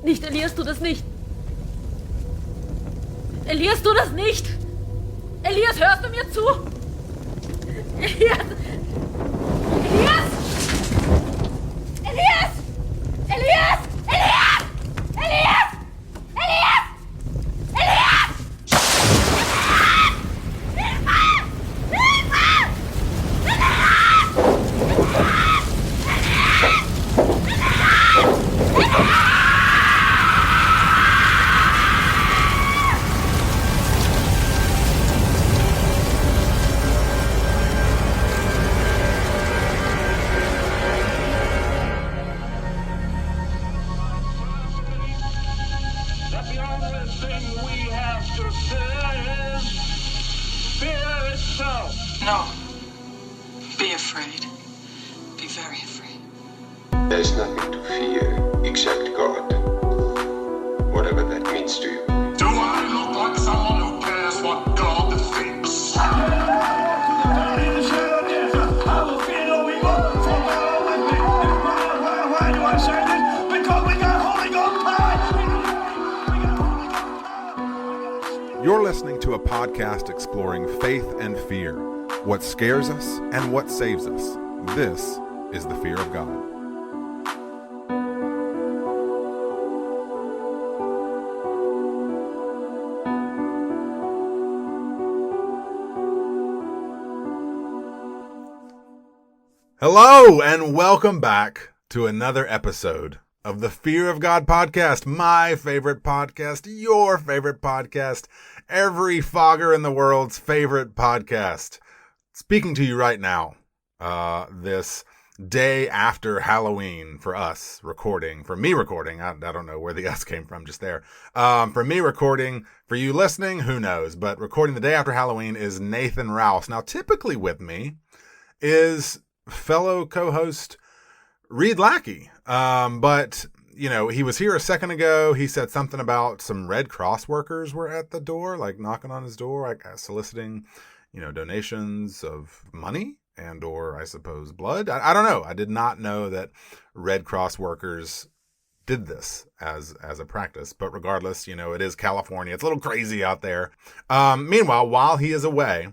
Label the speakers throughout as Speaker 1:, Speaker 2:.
Speaker 1: Nicht, Elias, tu das nicht. Elias, tu das nicht. Elias, hörst du mir zu? Elias! Elias! Elias! Elias! Elias! Elias! Elias! Elias!
Speaker 2: No. Be afraid. Be very afraid.
Speaker 3: There's nothing to fear except God. Whatever that means to you.
Speaker 4: Do I look like someone who cares what God thinks? Why do I say this? Because we got Holy Ghost power!
Speaker 5: You're listening to a podcast exploring faith and fear, what scares us and what saves us. This is the fear of God. Hello and welcome back to another episode of the Fear of God podcast, my favorite podcast, your favorite podcast, every fogger in the world's favorite podcast. Speaking to you right now, this day after Halloween for us recording, for me recording, I don't know where the us came from just there. For me recording, for you listening, who knows, but recording the day after Halloween is Nathan Rouse. Now, typically with me is fellow co-host Reed Lackey. But, you know, he was here a second ago. He said something about some Red Cross workers were at the door, like knocking on his door, like soliciting, you know, donations of money and or I suppose blood. I don't know. I did not know that Red Cross workers did this as a practice. But regardless, you know, it is California. It's a little crazy out there. Meanwhile, while he is away,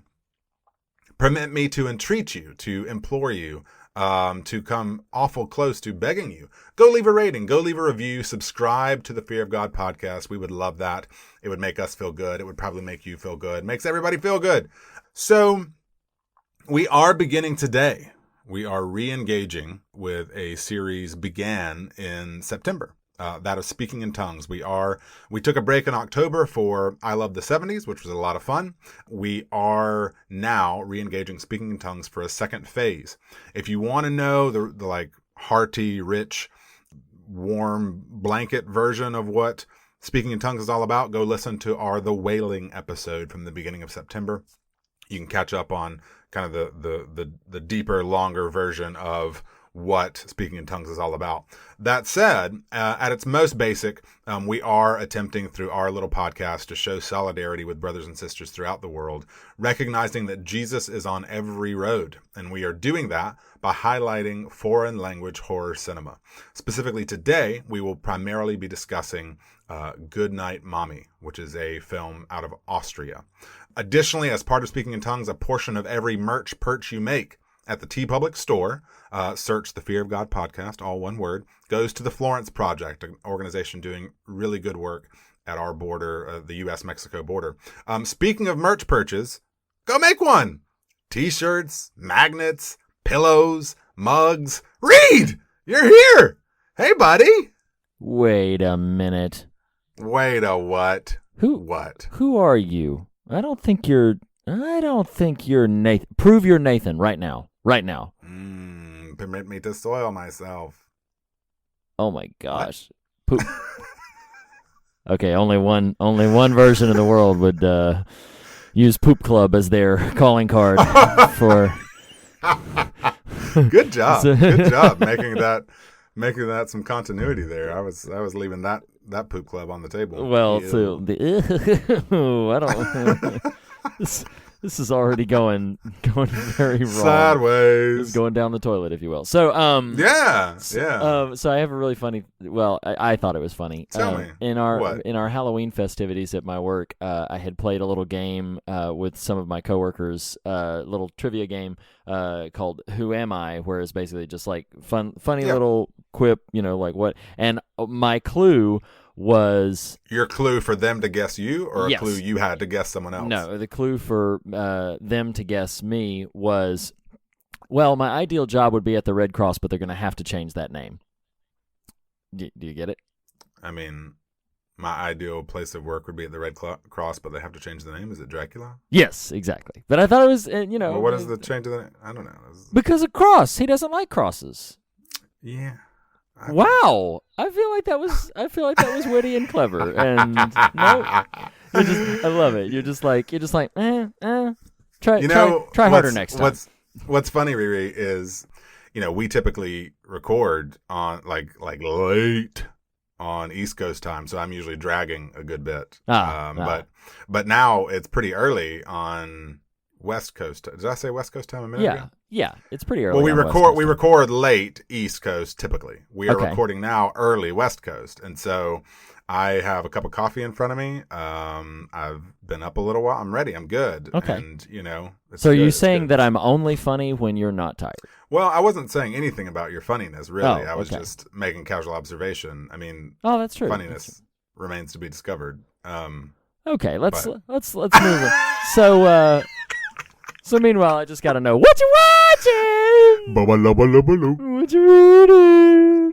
Speaker 5: permit me to entreat you, to implore you, to come awful close to begging you. Go leave a rating, go leave a review, subscribe to the Fear of God podcast. We would love that. It would make us feel good. It would probably make you feel good. It makes everybody feel good. So we are beginning today. We are re-engaging with a series began in September. That of Speaking in Tongues. We took a break in October for I Love the 70s, which was a lot of fun. We are now re-engaging Speaking in Tongues for a second phase. If you want to know the like hearty, rich, warm blanket version of what Speaking in Tongues is all about, go listen to our The Wailing episode from the beginning of September. You can catch up on kind of the deeper, longer version of what Speaking in Tongues is all about. That said, at its most basic, we are attempting through our little podcast to show solidarity with brothers and sisters throughout the world, recognizing that Jesus is on every road. And we are doing that by highlighting foreign language horror cinema. Specifically today, we will primarily be discussing Goodnight Mommy, which is a film out of Austria. Additionally, as part of Speaking in Tongues, a portion of every merch purchase you make at the TeePublic store, search the Fear of God podcast, all one word, goes to the Florence Project, an organization doing really good work at our border, the U.S.-Mexico border. Speaking of merch purchase, go make one. T-shirts, magnets, pillows, mugs. Reed, you're here. Hey, buddy.
Speaker 6: Wait a minute.
Speaker 5: Wait a what? What?
Speaker 6: Who are you? I don't think you're Nathan. Prove you're Nathan right now. Right now.
Speaker 5: Permit me to soil myself.
Speaker 6: Oh my gosh. Poop. Okay, only one version of the world would use Poop Club as their calling card for.
Speaker 5: Good job. Good job making that some continuity there. I was leaving that Poop Club on the table.
Speaker 6: Well, so I don't. This is already going very wrong.
Speaker 5: Sideways.
Speaker 6: It's going down the toilet, if you will. So,
Speaker 5: Yeah.
Speaker 6: so I have a really funny. Well, I thought it was funny.
Speaker 5: Tell me.
Speaker 6: In our
Speaker 5: What?
Speaker 6: Halloween festivities at my work, I had played a little game with some of my coworkers, little trivia game called "Who Am I?" where it's basically just like funny little quip, like what. And my clue was
Speaker 5: Your clue for them to guess you, or
Speaker 6: Yes.
Speaker 5: a clue you had to guess someone else?
Speaker 6: no. The clue for them to guess me was, well, my ideal job would be at the Red Cross, but they're going to have to change that name. Do you get it?
Speaker 5: I mean, my ideal place of work would be at the Red Cross, but they have to change the name. Is it Dracula?
Speaker 6: Yes, exactly. But I thought it was,
Speaker 5: Well, what is the change of the name? I don't know.
Speaker 6: because of cross. He doesn't like crosses.
Speaker 5: Yeah.
Speaker 6: Wow, I feel like that was witty and clever, and no, I love it. You're just like, try harder next time.
Speaker 5: What's funny, Riri, is we typically record on like late on East Coast time, so I'm usually dragging a good bit. But now it's pretty early on West Coast. Did I say West Coast time a minute ago?
Speaker 6: Yeah, it's pretty early.
Speaker 5: Well, we
Speaker 6: on West
Speaker 5: record
Speaker 6: Coast.
Speaker 5: record late East Coast typically. We are
Speaker 6: Okay.
Speaker 5: recording now early West Coast, and so I have a cup of coffee in front of me. I've been up a little while. I'm ready. I'm good.
Speaker 6: Okay.
Speaker 5: And it's
Speaker 6: So are
Speaker 5: good,
Speaker 6: you
Speaker 5: it's
Speaker 6: saying
Speaker 5: good.
Speaker 6: that I'm only funny when you're not tired?
Speaker 5: Well, I wasn't saying anything about your funniness, really.
Speaker 6: Oh,
Speaker 5: I was
Speaker 6: okay.
Speaker 5: just making casual observation. I mean,
Speaker 6: Oh, that's true.
Speaker 5: funniness remains to be discovered.
Speaker 6: Okay, let's
Speaker 5: But-
Speaker 6: let's move on. So meanwhile, I just got to know what you watching, what you reading,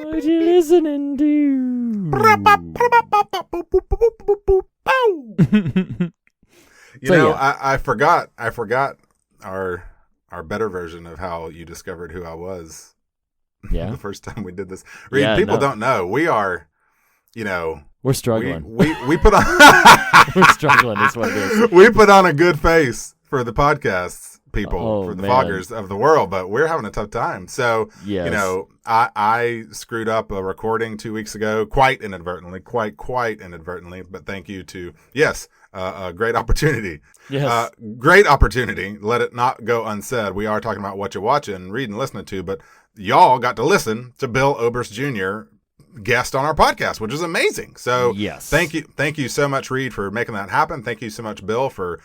Speaker 6: what you listening to. So,
Speaker 5: I forgot our better version of how you discovered who I was
Speaker 6: Yeah,
Speaker 5: the first time we did this. Reed,
Speaker 6: Yeah,
Speaker 5: people
Speaker 6: no.
Speaker 5: don't know. We are,
Speaker 6: we're struggling.
Speaker 5: we put on
Speaker 6: We're struggling. Is what it is.
Speaker 5: we put on a good face for the podcasts people,
Speaker 6: Oh,
Speaker 5: for the
Speaker 6: man.
Speaker 5: foggers of the world, but we're having a tough time. So,
Speaker 6: Yes.
Speaker 5: I screwed up a recording 2 weeks ago, quite inadvertently, but thank you to, a great opportunity.
Speaker 6: Yes.
Speaker 5: Great opportunity. Let it not go unsaid. We are talking about what you're watching, reading, listening to, but y'all got to listen to Bill Oberst Jr. guest on our podcast, which is amazing. So
Speaker 6: Yes.
Speaker 5: thank you so much, Reed, for making that happen. Thank you so much, Bill, for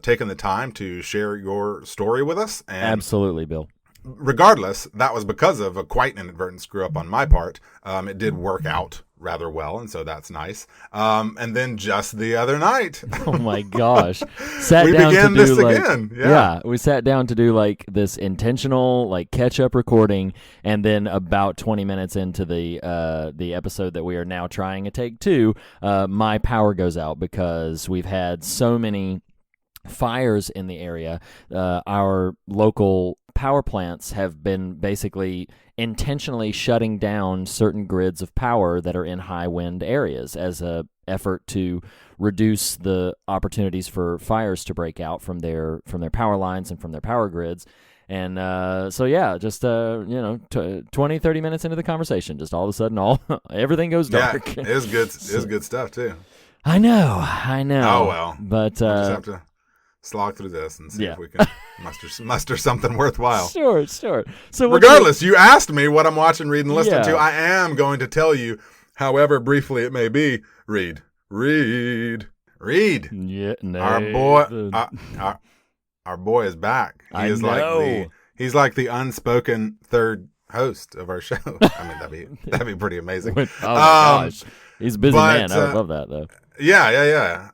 Speaker 5: taking the time to share your story with us. And
Speaker 6: Absolutely, Bill.
Speaker 5: regardless, that was because of a quite inadvertent screw up on my part. It did work out rather well, and so that's nice. And then just the other night,
Speaker 6: Oh my gosh. Sat
Speaker 5: we
Speaker 6: down
Speaker 5: began
Speaker 6: to do
Speaker 5: this
Speaker 6: like,
Speaker 5: again.
Speaker 6: Yeah, we sat down to do like this intentional like catch up recording, and then about 20 minutes into the episode that we are now trying to take two, my power goes out because we've had so many fires in the area. Our local power plants have been basically intentionally shutting down certain grids of power that are in high wind areas as a effort to reduce the opportunities for fires to break out from their power lines and from their power grids. And so yeah, just 20, 30 minutes into the conversation, just all of a sudden everything goes dark.
Speaker 5: Yeah, it was good. It was good stuff too.
Speaker 6: I know.
Speaker 5: Oh well,
Speaker 6: But
Speaker 5: we'll just have to slog through this and see
Speaker 6: yeah.
Speaker 5: if we can muster something worthwhile.
Speaker 6: Sure. So
Speaker 5: Regardless, you asked me what I'm watching, reading, listening to.
Speaker 6: Yeah.
Speaker 5: I am going to tell you, however briefly it may be. Read.
Speaker 6: Yeah, no,
Speaker 5: Our boy is back. He
Speaker 6: I
Speaker 5: is
Speaker 6: know.
Speaker 5: he's like the unspoken third host of our show. I mean, that'd be pretty amazing.
Speaker 6: Oh my gosh, he's a busy
Speaker 5: but,
Speaker 6: man. I would love that though.
Speaker 5: Yeah.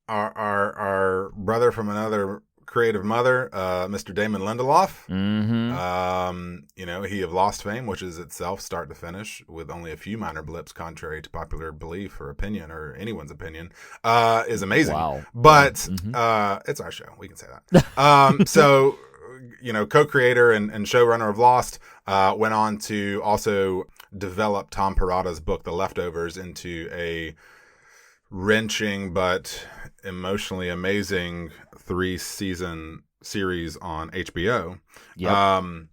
Speaker 5: Our brother from another creative mother, Mr. Damon Lindelof.
Speaker 6: Mm-hmm.
Speaker 5: He of Lost fame, which is itself start to finish with only a few minor blips, contrary to popular belief or opinion or anyone's opinion, is amazing.
Speaker 6: Wow.
Speaker 5: But
Speaker 6: Mm-hmm.
Speaker 5: it's our show. We can say that. So, co-creator and showrunner of Lost, went on to also develop Tom Perrotta's book, The Leftovers, into a wrenching but emotionally amazing 3-season series on HBO.
Speaker 6: Yep.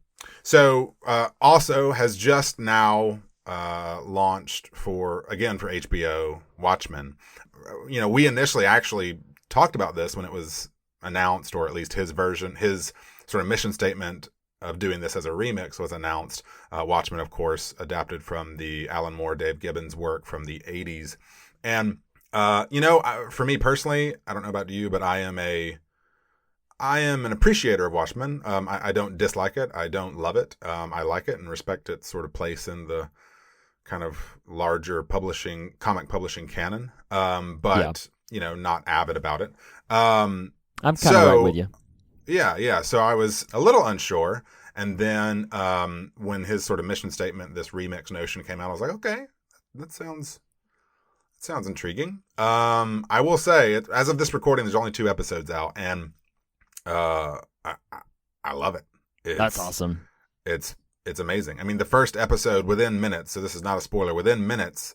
Speaker 5: So also has just now launched for HBO Watchmen. We initially actually talked about this when it was announced, or at least his version, his sort of mission statement of doing this as a remix was announced. Watchmen, of course, adapted from the Alan Moore, Dave Gibbons work from the 80s. And, for me personally, I don't know about you, but I am an appreciator of Watchmen. I don't dislike it. I don't love it. I like it and respect its sort of place in the kind of larger comic publishing canon. But not avid about it.
Speaker 6: I'm kind of right with you.
Speaker 5: Yeah. So I was a little unsure. And then when his sort of mission statement, this remix notion came out, I was like, okay, that sounds intriguing. I will say, as of this recording, there's only 2 episodes out, and I love it.
Speaker 6: That's awesome.
Speaker 5: It's amazing. I mean, the first episode, within minutes, so this is not a spoiler, within minutes,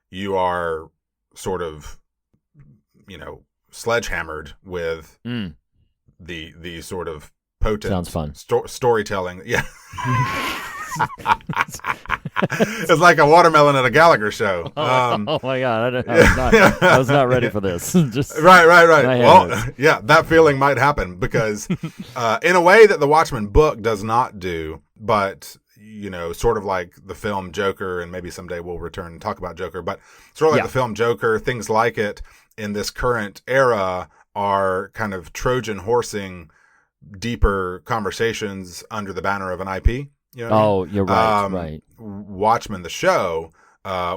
Speaker 5: you are sort of, sledgehammered with the sort of potent
Speaker 6: sounds fun.
Speaker 5: Storytelling. Yeah. It's like a watermelon at a Gallagher show.
Speaker 6: Oh my God. I was not ready for this. Just
Speaker 5: Right. Well, yeah, that feeling might happen because in a way that the Watchmen book does not do, but sort of like the film Joker, and maybe someday we'll return and talk about Joker, but sort of like the film Joker, things like it in this current era are kind of Trojan horsing deeper conversations under the banner of an IP. You know
Speaker 6: you're right. Right.
Speaker 5: Watchmen, the show,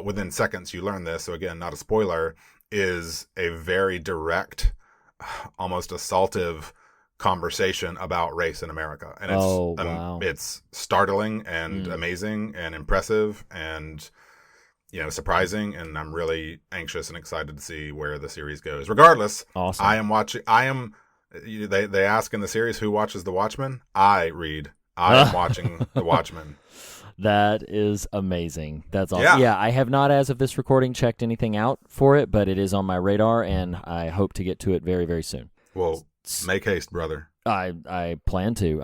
Speaker 5: within seconds you learn this, so again, not a spoiler, is a very direct, almost assaultive conversation about race in America. And it's startling and amazing and impressive and surprising, and I'm really anxious and excited to see where the series goes. Regardless, awesome. They ask in the series who watches The Watchmen. I am watching The Watchmen.
Speaker 6: That is amazing. That's awesome. Yeah, I have not, as of this recording, checked anything out for it, but it is on my radar, and I hope to get to it very, very soon.
Speaker 5: Well, make haste, brother.
Speaker 6: I plan to.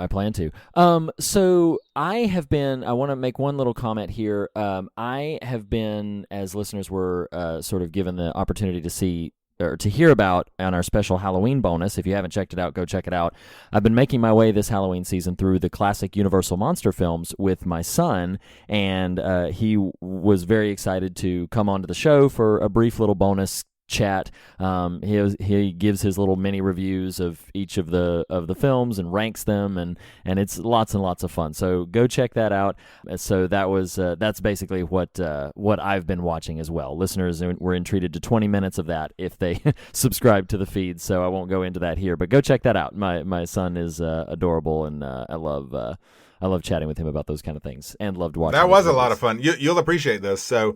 Speaker 6: So I want to make one little comment here. I have been, as listeners were sort of given the opportunity to see or to hear about on our special Halloween bonus. If you haven't checked it out, go check it out. I've been making my way this Halloween season through the classic Universal monster films with my son, and he was very excited to come onto the show for a brief little bonus chat. He gives his little mini reviews of each of the films and ranks them, and it's lots and lots of fun. So go check that out. So that's basically what I've been watching as well. Listeners were entreated to 20 minutes of that if they subscribe to the feed. So I won't go into that here, but go check that out. My son is adorable, and I love chatting with him about those kind of things, and loved watching.
Speaker 5: That was a lot of fun. You'll appreciate this. So,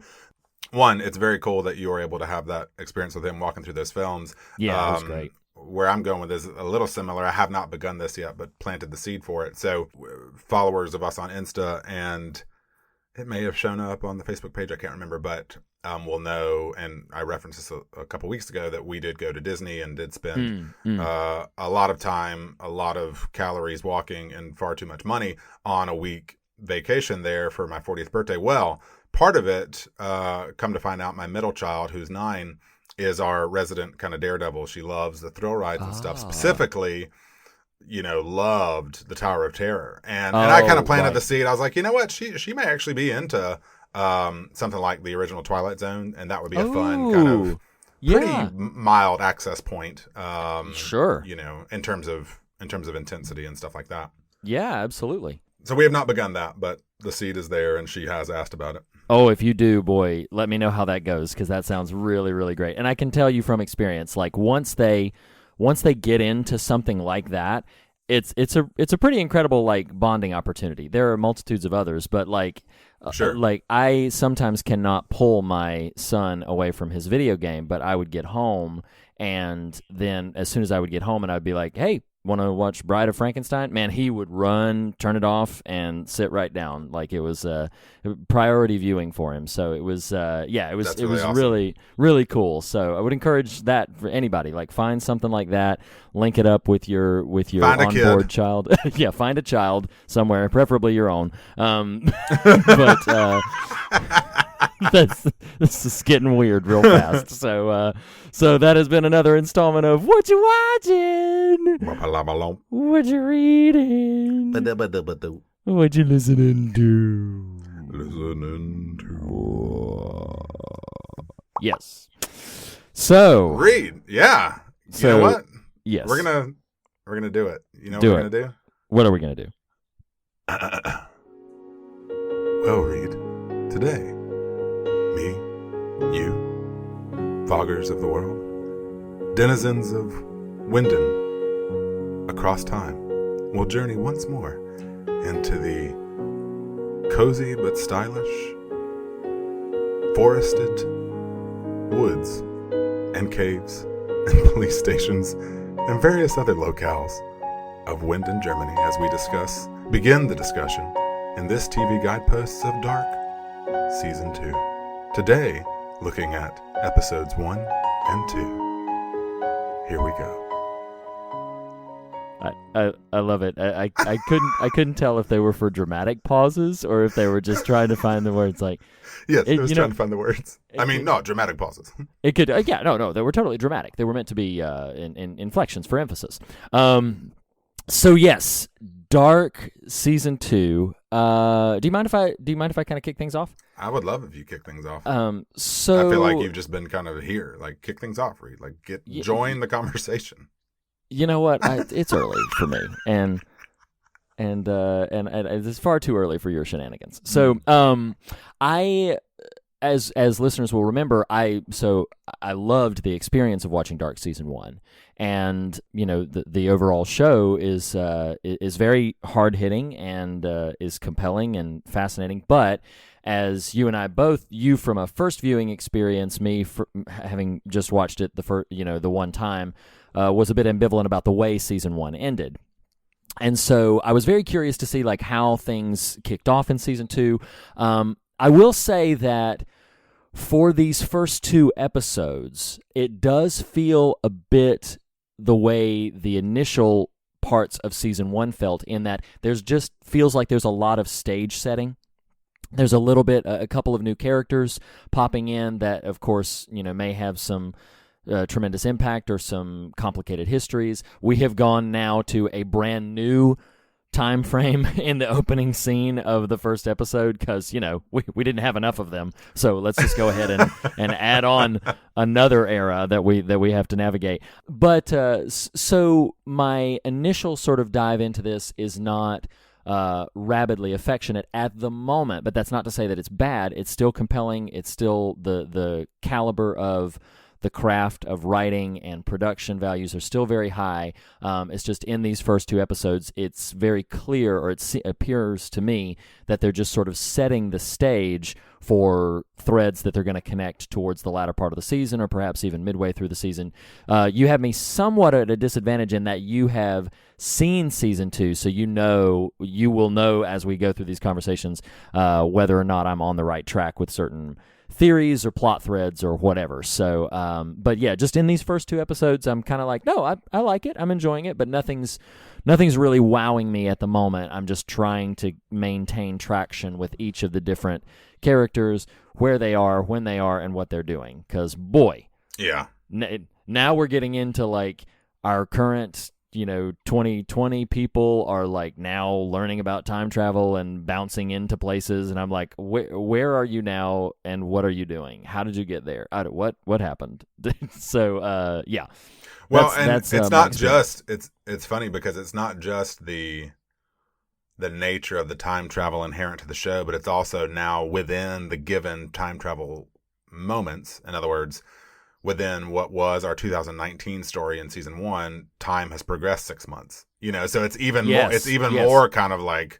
Speaker 5: one, it's very cool that you were able to have that experience with him walking through those films.
Speaker 6: Yeah, it was great.
Speaker 5: Where I'm going with this is a little similar. I have not begun this yet, but planted the seed for it. So followers of us on Insta, and it may have shown up on the Facebook page, I can't remember, but will know, and I referenced this a couple weeks ago, that we did go to Disney and did spend a lot of time, a lot of calories walking, and far too much money on a week vacation there for my 40th birthday. Well, part of it, come to find out, my middle child, who's 9, is our resident kind of daredevil. She loves the thrill rides and stuff. Specifically, loved the Tower of Terror. And I kind of planted the seed. I was like, you know what? She may actually be into something like the original Twilight Zone, and that would be a fun kind of pretty mild access point.
Speaker 6: Sure.
Speaker 5: In terms of intensity and stuff like that.
Speaker 6: Yeah, absolutely.
Speaker 5: So we have not begun that, but the seed is there, and she has asked about it.
Speaker 6: Oh, if you do, boy, let me know how that goes, because that sounds really, really great. And I can tell you from experience, like once they get into something like that, it's a pretty incredible like bonding opportunity. There are multitudes of others, but
Speaker 5: sure.
Speaker 6: Like I sometimes cannot pull my son away from his video game, but I would get home, and then as soon as I would get home, and I'd be like, "Hey, want to watch Bride of Frankenstein?" Man, he would run, turn it off, and sit right down. Like it was priority viewing for him. So it was, it was
Speaker 5: awesome.
Speaker 6: really, really cool. So I would encourage that for anybody. Like find something like that, link it up with your onboard child. Yeah, find a child somewhere, preferably your own. But This is getting weird real fast. So that has been another installment of What You Watching? What You Reading? What You Listening to? Yes. So
Speaker 5: Read, yeah. You know what?
Speaker 6: Yes.
Speaker 5: We're gonna do it. You know
Speaker 6: Do
Speaker 5: what we're
Speaker 6: it.
Speaker 5: gonna do?
Speaker 6: What are we gonna do?
Speaker 5: Well, Reed, today, me, you, foggers of the world, denizens of Winden, across time, will journey once more into the cozy but stylish, forested woods and caves and police stations and various other locales of Winden, Germany, as we begin the discussion in this TV Guideposts of Dark, Season 2. Today, looking at episodes 1 and 2. Here we go.
Speaker 6: I love it. I couldn't tell if they were for dramatic pauses or if they were just trying to find the words. Like,
Speaker 5: yes, it was trying to find the words. No, dramatic pauses.
Speaker 6: It could, no, they were totally dramatic. They were meant to be in inflections for emphasis. So yes, Dark Season 2. Do you mind if I kind of kick things off?
Speaker 5: I would love if you kick things off.
Speaker 6: So
Speaker 5: I feel like you've just been kind of here, like kick things off, Reed. Like join the conversation. You
Speaker 6: know what? It's early for me, and it's far too early for your shenanigans. So, as listeners will remember, I loved the experience of watching Dark Season 1, and the overall show is very hard hitting and is compelling and fascinating. But as you and I both, you from a first viewing experience, me having just watched it the one time, was a bit ambivalent about the way Season 1 ended. And so I was very curious to see like how things kicked off in Season 2. I will say that for these first 2 episodes, it does feel a bit the way the initial parts of Season 1 felt, in that there's just feels like there's a lot of stage setting. There's a couple of new characters popping in that, of course, may have some tremendous impact or some complicated histories. We have gone now to a brand new time frame in the opening scene of the first episode because we didn't have enough of them, so let's just go ahead and add on another era that we have to navigate. But so my initial sort of dive into this is not rabidly affectionate at the moment, but that's not to say that it's bad. It's still compelling. It's still the caliber of the craft of writing and production values are still very high. It's just in these first 2 episodes, it's very clear, or it appears to me, that they're just sort of setting the stage for threads that they're going to connect towards the latter part of the season, or perhaps even midway through the season. You have me somewhat at a disadvantage in that you have seen Season 2, so you will know as we go through these conversations whether or not I'm on the right track with certain theories or plot threads or whatever. So, but yeah, just in these first 2 episodes, I'm kind of like, no, I like it. I'm enjoying it, but nothing's really wowing me at the moment. I'm just trying to maintain traction with each of the different characters, where they are, when they are, and what they're doing. Because, boy,
Speaker 5: yeah,
Speaker 6: now we're getting into like our current 2020 people are like now learning about time travel and bouncing into places, and I'm like, where are you now, and what are you doing? How did you get there? What happened? So yeah.
Speaker 5: Well, it's not just it's funny because it's not just the nature of the time travel inherent to the show, but it's also now within the given time travel moments. In other words, within what was our 2019 story in Season 1, time has progressed 6 months. So it's even more. It's even more kind of like,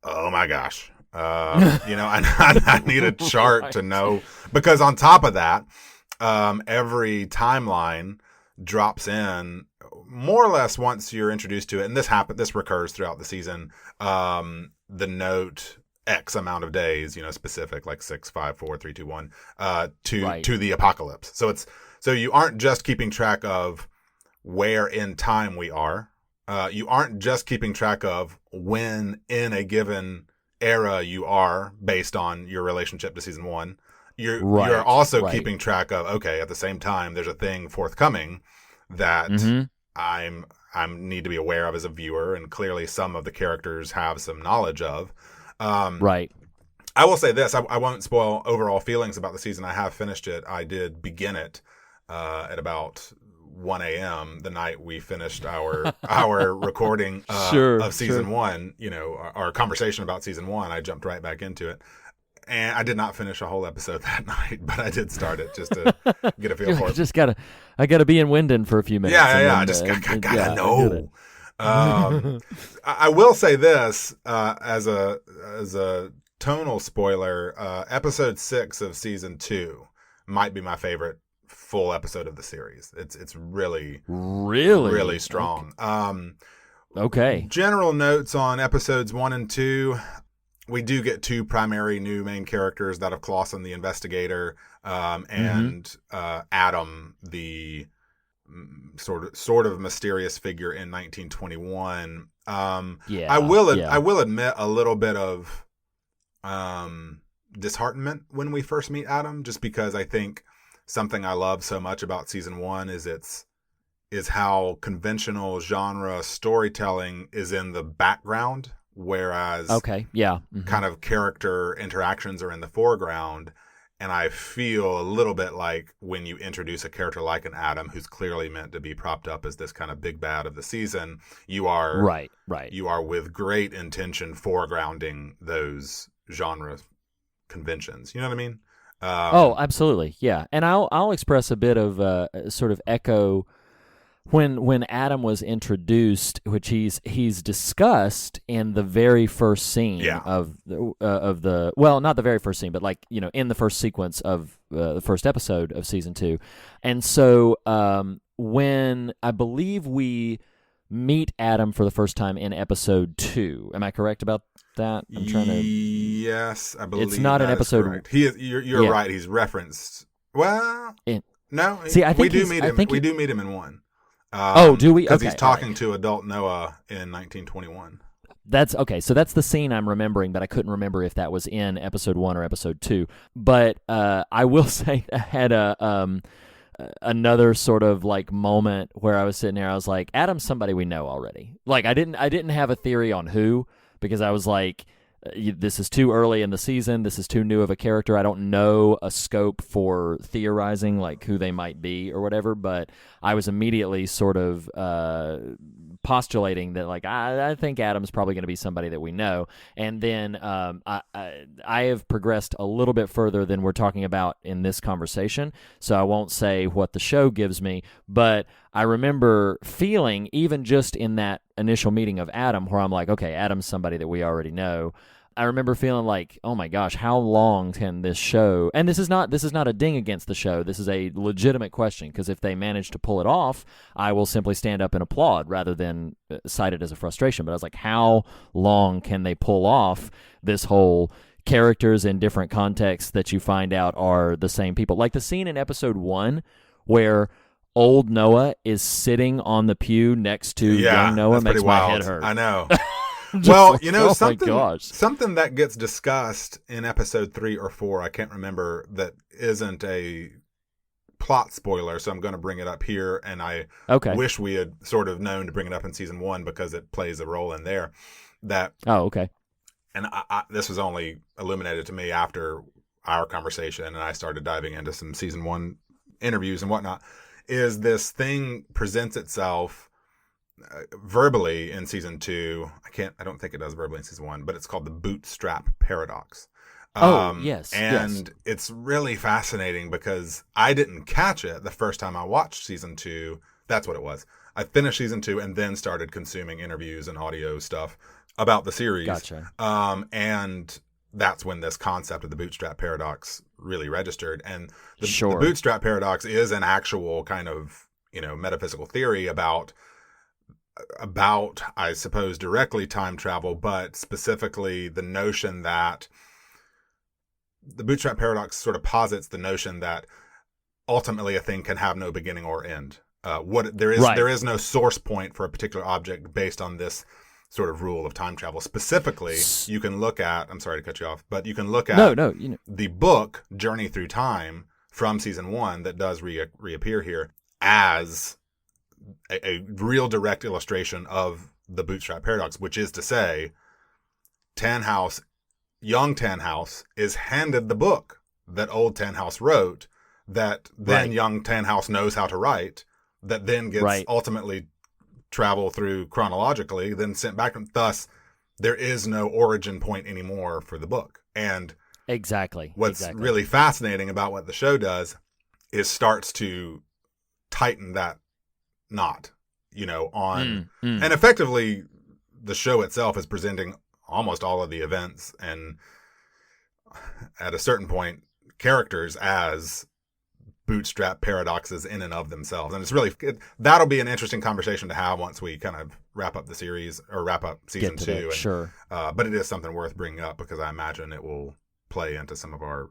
Speaker 5: oh my gosh, I need a chart to know, because on top of that, every timeline drops in more or less once you're introduced to it, and this recurs throughout the season. The note X amount of days, specific, like 6, 5, 4, 3, 2, 1, to the apocalypse. So you aren't just keeping track of where in time we are. You aren't just keeping track of when in a given era you are based on your relationship to season 1. You're also keeping track of, okay, at the same time, there's a thing forthcoming that I'm need to be aware of as a viewer, and clearly some of the characters have some knowledge of.
Speaker 6: Right.
Speaker 5: I will say this: I won't spoil overall feelings about the season. I have finished it. I did begin it at about 1 a.m. the night we finished our recording of season 1. You know, our conversation about season 1. I jumped right back into it. And I did not finish a whole episode that night, but I did start it just to get a feel for it.
Speaker 6: I gotta be in Winden for a few minutes.
Speaker 5: Yeah. I gotta know. I will say this as a tonal spoiler: episode 6 of season 2 might be my favorite full episode of the series. It's really strong.
Speaker 6: Okay.
Speaker 5: General notes on episodes 1 and 2. We do get 2 primary new main characters, that of Clausen, the investigator, and Adam, the sort of mysterious figure in 1921. I will admit a little bit of disheartenment when we first meet Adam, just because I think something I love so much about season 1 is how conventional genre storytelling is in the background, whereas kind of character interactions are in the foreground. And I feel a little bit like when you introduce a character like an Adam, who's clearly meant to be propped up as this kind of big bad of the season, you are right. You are with great intention foregrounding those genre conventions. You know what I mean?
Speaker 6: Absolutely, yeah. And I'll express a bit of sort of echo when Adam was introduced, which he's discussed in the very first scene of the not the very first scene, but like, you know, in the first sequence of the first episode of season 2. And so when I believe we meet Adam for the first time in episode 2, am I correct about that? I'm trying to.
Speaker 5: Yes, I believe
Speaker 6: it's not an episode.
Speaker 5: Correct. He is. You're right. He's referenced. Well, no.
Speaker 6: See, I think
Speaker 5: we do meet him. We do meet him in 1.
Speaker 6: Do we?
Speaker 5: Because he's talking to adult Noah in 1921.
Speaker 6: That's okay. So that's the scene I'm remembering, but I couldn't remember if that was in episode 1 or episode 2. But I will say I had another sort of like moment where I was sitting there. I was like, Adam's somebody we know already. Like I didn't have a theory on who, because I was like, this is too early in the season. This is too new of a character. I don't know a scope for theorizing like who they might be or whatever, but I was immediately sort of postulating that like I think Adam's probably going to be somebody that we know. And then I have progressed a little bit further than we're talking about in this conversation, so I won't say what the show gives me, but I remember feeling, even just in that initial meeting of Adam, where I'm like, okay, Adam's somebody that we already know. I remember feeling like, oh my gosh, how long can this show? And this is not a ding against the show. This is a legitimate question, because if they manage to pull it off, I will simply stand up and applaud rather than cite it as a frustration. But I was like, how long can they pull off this whole characters in different contexts that you find out are the same people? Like the scene in episode 1 where old Noah is sitting on the pew next to young Noah makes my head hurt.
Speaker 5: I know. Well, you know,
Speaker 6: oh
Speaker 5: something that gets discussed in episode 3 or 4, I can't remember, that isn't a plot spoiler, so I'm going to bring it up here, and I wish we had sort of known to bring it up in season 1 because it plays a role in there. And this was only illuminated to me after our conversation, and I started diving into some season 1 interviews and whatnot, is this thing presents itself verbally in season 2. I don't think it does verbally in season 1, but it's called the bootstrap paradox.
Speaker 6: Yes.
Speaker 5: And it's really fascinating because I didn't catch it the first time I watched season 2. That's what it was. I finished season 2 and then started consuming interviews and audio stuff about the series.
Speaker 6: Gotcha.
Speaker 5: And that's when this concept of the bootstrap paradox really registered. And the bootstrap paradox is an actual kind of, you know, metaphysical theory about, I suppose, directly time travel, but specifically the notion that the bootstrap paradox sort of posits the notion that ultimately a thing can have no beginning or end. There is no source point for a particular object based on this sort of rule of time travel. Specifically, you can look at, I'm sorry to cut you off, but you can look at the book Journey Through Time from season 1 that does reappear here as a real direct illustration of the bootstrap paradox, which is to say, young Tannhaus is handed the book that old Tannhaus wrote, that then young Tannhaus knows how to write, that then gets ultimately travel through chronologically, then sent back. Thus, there is no origin point anymore for the book. And what's really fascinating about what the show does is starts to tighten that knot, and effectively the show itself is presenting almost all of the events and at a certain point characters as bootstrap paradoxes in and of themselves. And it's really, that'll be an interesting conversation to have once we kind of wrap up the series or wrap up season 2.
Speaker 6: Sure.
Speaker 5: But it is something worth bringing up because I imagine it will play into some of our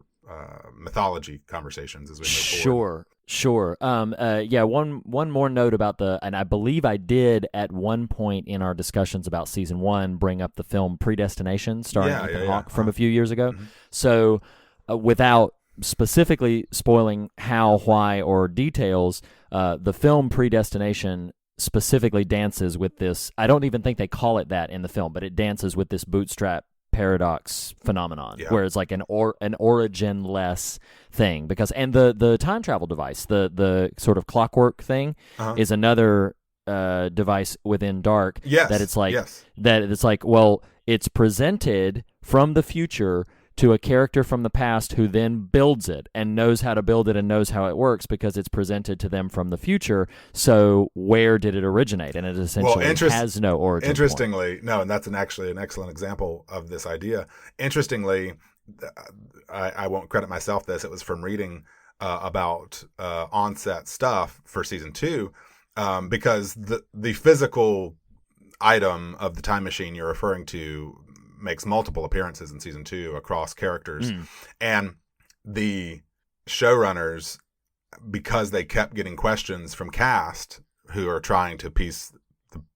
Speaker 5: mythology conversations as we move forward.
Speaker 6: Sure. One more note about and I believe I did at one point in our discussions about season 1 bring up the film Predestination starring Ethan Hawke from a few years ago.
Speaker 5: Mm-hmm.
Speaker 6: So without specifically spoiling how, why, or details, the film Predestination specifically dances with this. I don't even think they call it that in the film, but it dances with this bootstrap paradox phenomenon, where it's like an origin-less thing. And the time travel device, the sort of clockwork thing, is another device within Dark. That it's like, well, it's presented from the future to a character from the past who then builds it and knows how to build it and knows how it works because it's presented to them from the future. So where did it originate? And it essentially has no origin
Speaker 5: Interestingly, no, and that's actually an excellent example of this idea. Interestingly, I won't credit myself this. It was from reading about on-set stuff for season 2, because the physical item of the time machine you're referring to makes multiple appearances in season 2 across characters. And the showrunners, because they kept getting questions from cast who are trying to piece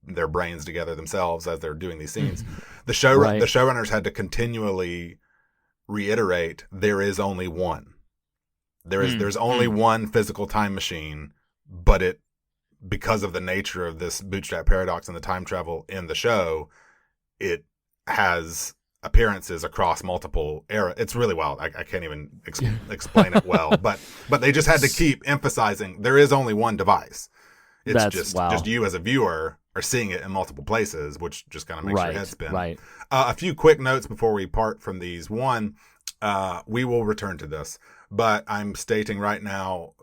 Speaker 5: their brains together themselves as they're doing these scenes, the showrunners had to continually reiterate there is only one. There's only one physical time machine, but because of the nature of this bootstrap paradox and the time travel in the show, it has appearances across multiple eras. It's really wild. I can't even explain it well, but they just had to keep emphasizing there is only one device. It's just you as a viewer are seeing it in multiple places, which just kind of makes your head spin.
Speaker 6: Right.
Speaker 5: A few quick notes before we part from these. One, we will return to this, but I'm stating right now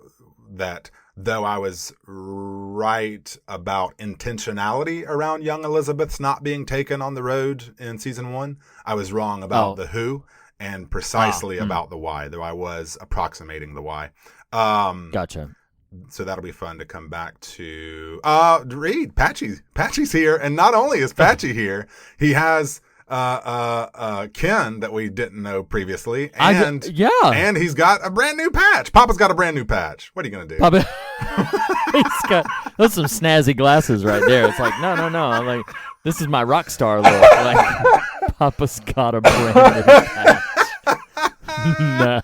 Speaker 5: that though I was right about intentionality around young Elizabeth's not being taken on the road in season 1, I was wrong about the who and precisely about the why, though I was approximating the why.
Speaker 6: Gotcha.
Speaker 5: So that'll be fun to come back to. Reed, Patchy's here, and not only is Patchy here, he has Ken that we didn't know previously, and he's got a brand new patch. Papa's got a brand new patch. What are you gonna do?
Speaker 6: Papa, he's got those some snazzy glasses right there. It's like no. I'm like, this is my rock star look. Like, Papa's got a brand new patch. No.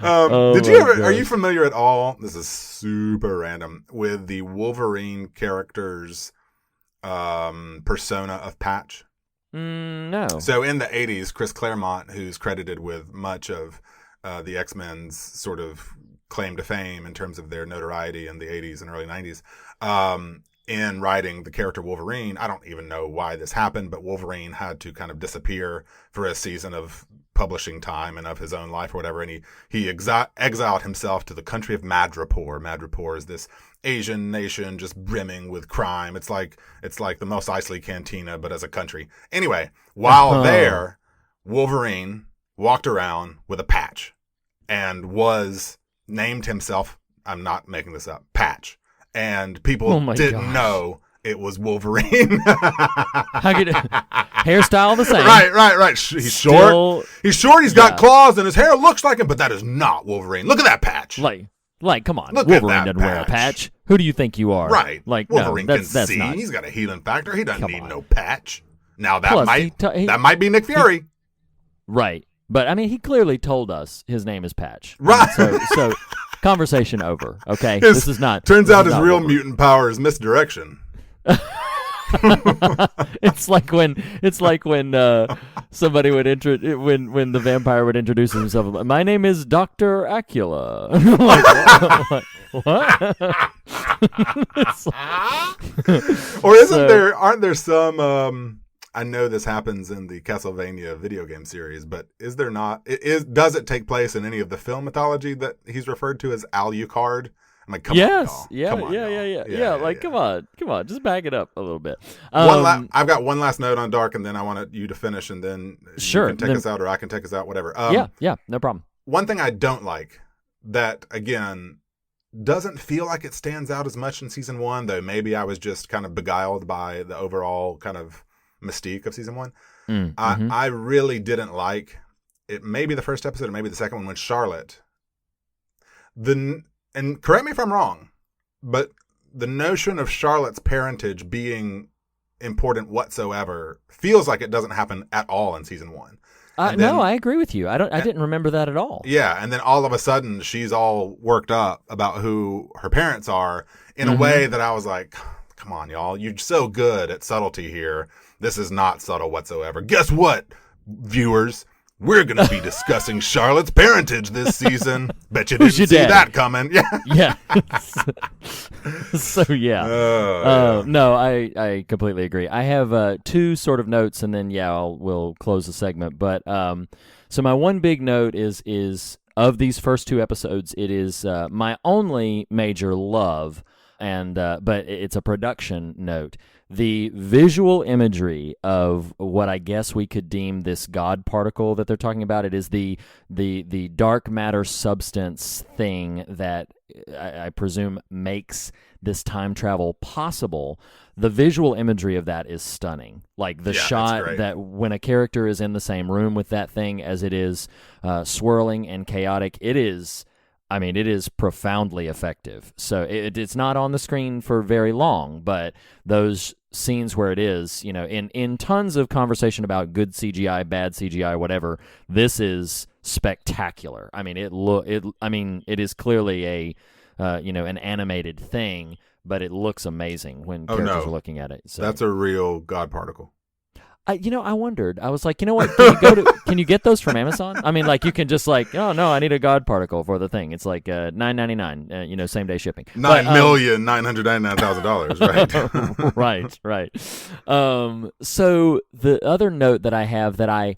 Speaker 6: Are you familiar at all? This is super random with the Wolverine character's persona of Patch. No.
Speaker 5: So in the 80s, Chris Claremont, who's credited with much of the X-Men's sort of claim to fame in terms of their notoriety in the 80s and early 90s, in writing the character Wolverine, I don't even know why this happened, but Wolverine had to kind of disappear for a season of publishing time and of his own life or whatever, and he exiled himself to the country of Madripoor. Madripoor is this Asian nation just brimming with crime. It's like the Mos Eisley Cantina, but as a country. Anyway, while there, Wolverine walked around with a patch and named himself, I'm not making this up, Patch. And people didn't know it was Wolverine.
Speaker 6: Hairstyle the same.
Speaker 5: Right. He's short. He's short. He's got claws, and his hair looks like him, but that is not Wolverine. Look at that patch.
Speaker 6: Like Like, come on,
Speaker 5: Look at
Speaker 6: Wolverine
Speaker 5: that
Speaker 6: doesn't wear a patch. Who do you think you are?
Speaker 5: Right.
Speaker 6: Like,
Speaker 5: Wolverine
Speaker 6: no,
Speaker 5: can
Speaker 6: that's
Speaker 5: see.
Speaker 6: not.
Speaker 5: He's got a healing factor. He doesn't
Speaker 6: Come
Speaker 5: need
Speaker 6: on.
Speaker 5: no patch. Now that
Speaker 6: Plus,
Speaker 5: that might be Nick Fury.
Speaker 6: Right. But I mean, he clearly told us his name is Patch.
Speaker 5: Right.
Speaker 6: So conversation over. Okay. This is not.
Speaker 5: Turns
Speaker 6: this
Speaker 5: out
Speaker 6: is
Speaker 5: his
Speaker 6: not
Speaker 5: real
Speaker 6: Wolverine.
Speaker 5: mutant power is misdirection.
Speaker 6: It's like when somebody would when the vampire would introduce himself. My name is Dr. Acula. What?
Speaker 5: Or aren't there some I know this happens in the Castlevania video game series, but is there not? Does it take place in any of the film mythology that he's referred to as Alucard? I'm like, come on, y'all.
Speaker 6: Yeah. Like, come on, just back it up a little bit.
Speaker 5: I've got one last note on Dark, and then I want you to finish, and then
Speaker 6: sure,
Speaker 5: you can take us out, or I can take us out, whatever.
Speaker 6: Yeah, no problem.
Speaker 5: One thing I don't like that, again, doesn't feel like it stands out as much in season 1, though maybe I was just kind of beguiled by the overall kind of mystique of season 1. I really didn't like it. Maybe the first episode, or maybe the second one, when Charlotte, and correct me if I'm wrong, but the notion of Charlotte's parentage being important whatsoever feels like it doesn't happen at all in season 1.
Speaker 6: No, I agree with you. I didn't remember that at all.
Speaker 5: Yeah, and then all of a sudden she's all worked up about who her parents are in a way that I was like, come on, y'all. You're so good at subtlety here. This is not subtle whatsoever. Guess what, viewers? We're going to be discussing Charlotte's parentage this season. Bet you didn't see that coming. Yeah.
Speaker 6: Yeah. So, yeah. No, I completely agree. I have 2 sort of notes, and then, we'll close the segment. But so my one big note is of these first 2 episodes, it is my only major love, and but it's a production note. The visual imagery of what I guess we could deem this God particle that they're talking about, it is the dark matter substance thing that I presume makes this time travel possible. The visual imagery of that is stunning. Like the shot that when a character is in the same room with that thing as it is swirling and chaotic, it is profoundly effective. So it's not on the screen for very long, but those scenes where it is, in tons of conversation about good CGI, bad CGI, whatever, this is spectacular. I mean, it is clearly a, an animated thing, but it looks amazing when characters are looking at it. So
Speaker 5: that's a real God particle.
Speaker 6: I wondered. I was like, you know what? Can you get those from Amazon? I mean, like you can just like, oh no, I need a God particle for the thing. It's like $9.99. Same day shipping. $9,900,000, right? Right. So the other note that I have that I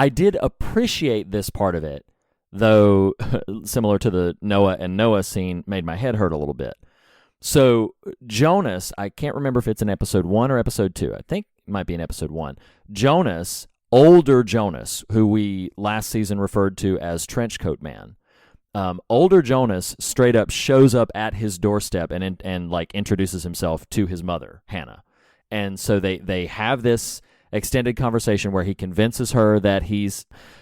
Speaker 6: did appreciate this part of it, though similar to the Noah and Noah scene, made my head hurt a little bit. So Jonas, I can't remember if it's in episode 1 or episode 2. I think it might be in episode 1. Jonas, older Jonas, who we last season referred to as Trenchcoat Man. Older Jonas straight up shows up at his doorstep and like introduces himself to his mother, Hannah. And so they have this extended conversation where he convinces her that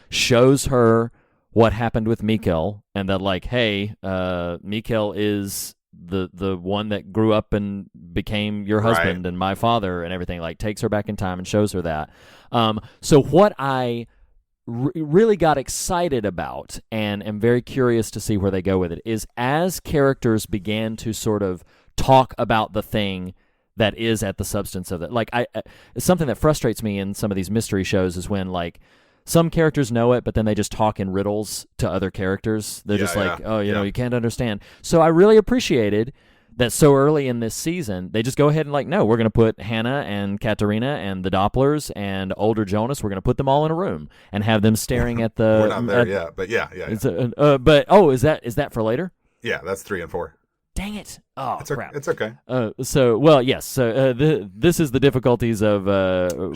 Speaker 6: shows her what happened with Mikkel, and that like, hey, Mikkel is the one that grew up and became your husband and my father and everything, like takes her back in time and shows her that. So what I really got excited about and am very curious to see where they go with it is as characters began to sort of talk about the thing that is at the substance of it. Like it's something that frustrates me in some of these mystery shows is when like some characters know it, but then they just talk in riddles to other characters. They're you can't understand. So I really appreciated that so early in this season, they just go ahead and like, no, we're going to put Hannah and Katarina and the Dopplers and older Jonas, we're going to put them all in a room and have them staring at the...
Speaker 5: We're not there yet, but yeah.
Speaker 6: Is that for later?
Speaker 5: Yeah, that's 3 and 4.
Speaker 6: Dang it. Oh, crap.
Speaker 5: It's okay.
Speaker 6: Yes. So this is the difficulties of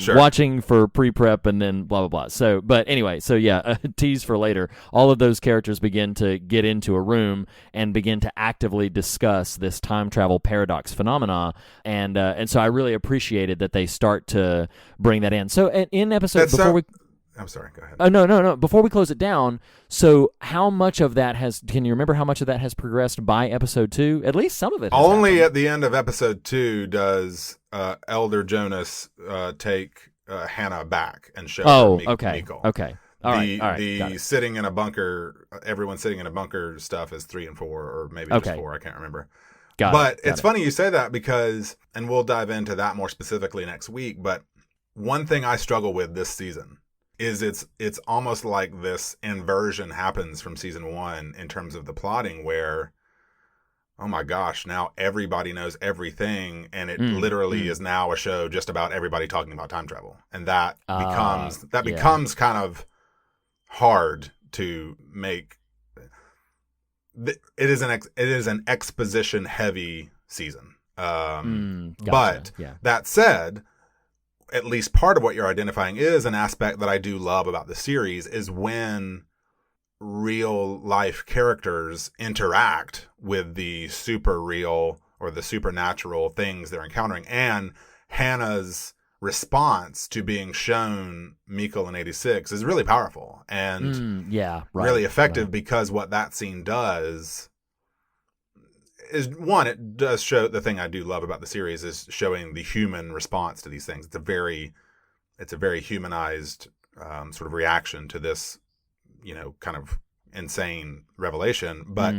Speaker 6: watching for pre-prep and then blah, blah, blah. So, but anyway, tease for later. All of those characters begin to get into a room and begin to actively discuss this time travel paradox phenomena. And so I really appreciated that they start to bring that in. So in episode
Speaker 5: I'm sorry. Go ahead.
Speaker 6: No. Before we close it down, so how much of that can you remember how much of that has progressed by episode 2? At least some of it has
Speaker 5: Only
Speaker 6: happened.
Speaker 5: at the end of episode 2 does Elder Jonas take Hannah back and show her Mikkel.
Speaker 6: Okay. All right.
Speaker 5: The sitting in a bunker, everyone sitting in a bunker stuff is 3 and 4, or maybe just 4. I can't remember. But it's funny you say that because, and we'll dive into that more specifically next week, but one thing I struggle with this season is it's almost like this inversion happens from season 1 in terms of the plotting where, oh my gosh, now everybody knows everything, and it literally is now a show just about everybody talking about time travel. And that becomes kind of hard to make. It is an exposition heavy season. But that said, at least part of what you're identifying is an aspect that I do love about the series is when real life characters interact with the super real or the supernatural things they're encountering. And Hannah's response to being shown Mikkel in 86 is really powerful and really effective because what that scene does is, one, it does show the thing I do love about the series is showing the human response to these things. It's a very humanized sort of reaction to this, kind of insane revelation, but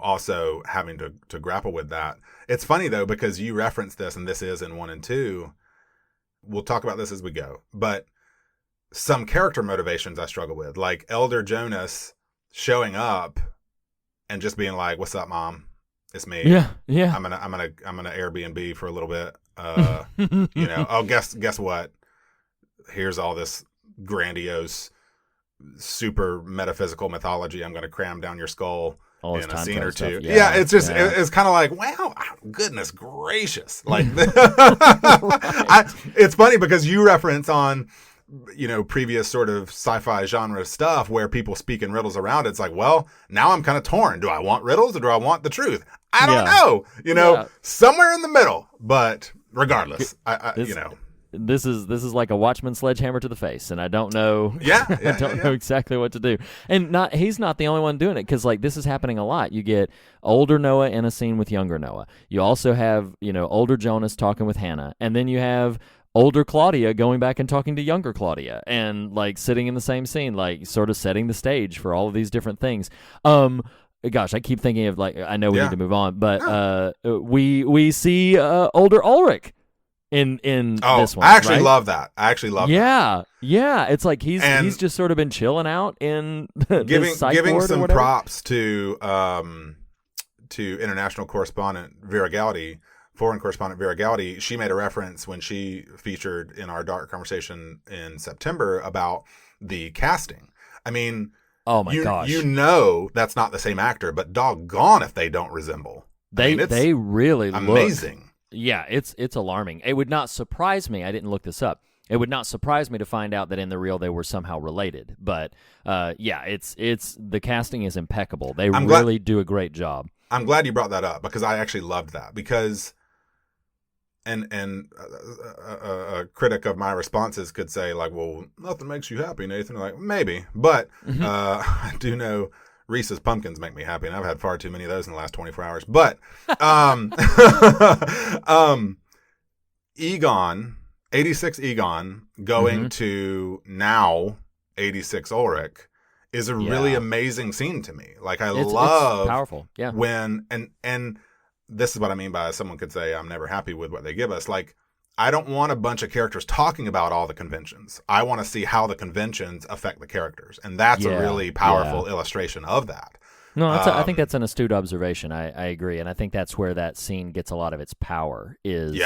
Speaker 5: also having to grapple with that. It's funny though, because you referenced this, and this is in 1 and 2. We'll talk about this as we go, but some character motivations I struggle with, like Elder Jonas showing up and just being like, "What's up, Mom? It's me.
Speaker 6: Yeah.
Speaker 5: I'm gonna Airbnb for a little bit. Oh, guess what? Here's all this grandiose, super metaphysical mythology. I'm gonna cram down your skull in a scene or 2. Yeah, it's just it's kind of like, wow, goodness gracious! Like, it's funny because you reference on previous sort of sci-fi genre stuff where people speak in riddles around. It's like, well, now I'm kind of torn. Do I want riddles or do I want the truth? I don't know. Somewhere in the middle. But regardless,
Speaker 6: This is like a Watchman sledgehammer to the face, and I don't know. I don't know exactly what to do. And he's not the only one doing it, because like this is happening a lot. You get older Noah in a scene with younger Noah. You also have older Jonas talking with Hannah, and then you have older Claudia going back and talking to younger Claudia, and like sitting in the same scene, like sort of setting the stage for all of these different things. Gosh, I keep thinking of like, I know we need to move on, but we see older Ulrich in this one.
Speaker 5: I actually
Speaker 6: right?
Speaker 5: love that.
Speaker 6: Yeah. It's like he's just sort of been chilling out in
Speaker 5: giving some props to international correspondent Vera Gowdy. Foreign correspondent Vera Gowdy. She made a reference when she featured in our dark conversation in September about the casting. I mean,
Speaker 6: oh my gosh,
Speaker 5: that's not the same actor, but doggone if they don't resemble.
Speaker 6: They really
Speaker 5: amazing.
Speaker 6: Look, yeah, it's alarming. It would not surprise me. I didn't look this up. It would not surprise me to find out that in the real they were somehow related. But it's the casting is impeccable. They really do a great job.
Speaker 5: I'm glad you brought that up because I actually loved that because. And a critic of my responses could say like, well, nothing makes you happy, Nathan. Like, maybe, but I do know Reese's pumpkins make me happy, and I've had far too many of those in the last 24 hours. But Egon, 86 Egon, going to now 86 Ulrich is a really amazing scene to me. Like, I love
Speaker 6: it's powerful. Yeah.
Speaker 5: When and this is what I mean by someone could say I'm never happy with what they give us. Like, I don't want a bunch of characters talking about all the conventions. I want to see how the conventions affect the characters. And that's a really powerful illustration of that.
Speaker 6: No, I think that's an astute observation. I agree. And I think that's where that scene gets a lot of its power is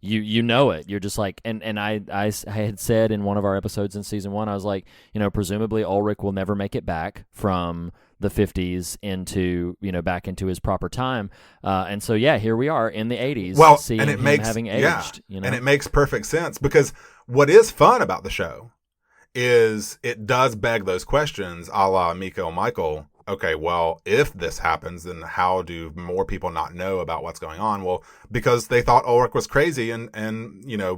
Speaker 6: you know it. You're just like, and I had said in one of our episodes in season 1, I was like, presumably Ulrich will never make it back from the 50s into, back into his proper time. And so, here we are in the 80s, seeing him having aged.
Speaker 5: And it makes perfect sense because what is fun about the show is it does beg those questions a la Miko and Michael okay, well, if this happens, then how do more people not know about what's going on? Well, because they thought Ulrich was crazy and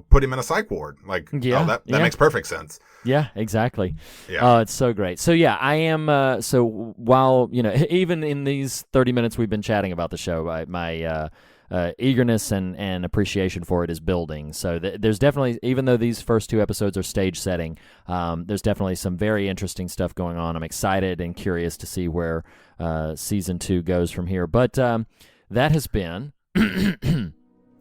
Speaker 5: put him in a psych ward. Like, that makes perfect sense.
Speaker 6: Yeah, exactly.
Speaker 5: Yeah.
Speaker 6: It's so great. So yeah, I am. So while even in these 30 minutes we've been chatting about the show, my eagerness and appreciation for it is building. So there's definitely, even though these first 2 episodes are stage setting, there's definitely some very interesting stuff going on. I'm excited and curious to see where season 2 goes from here. But that has been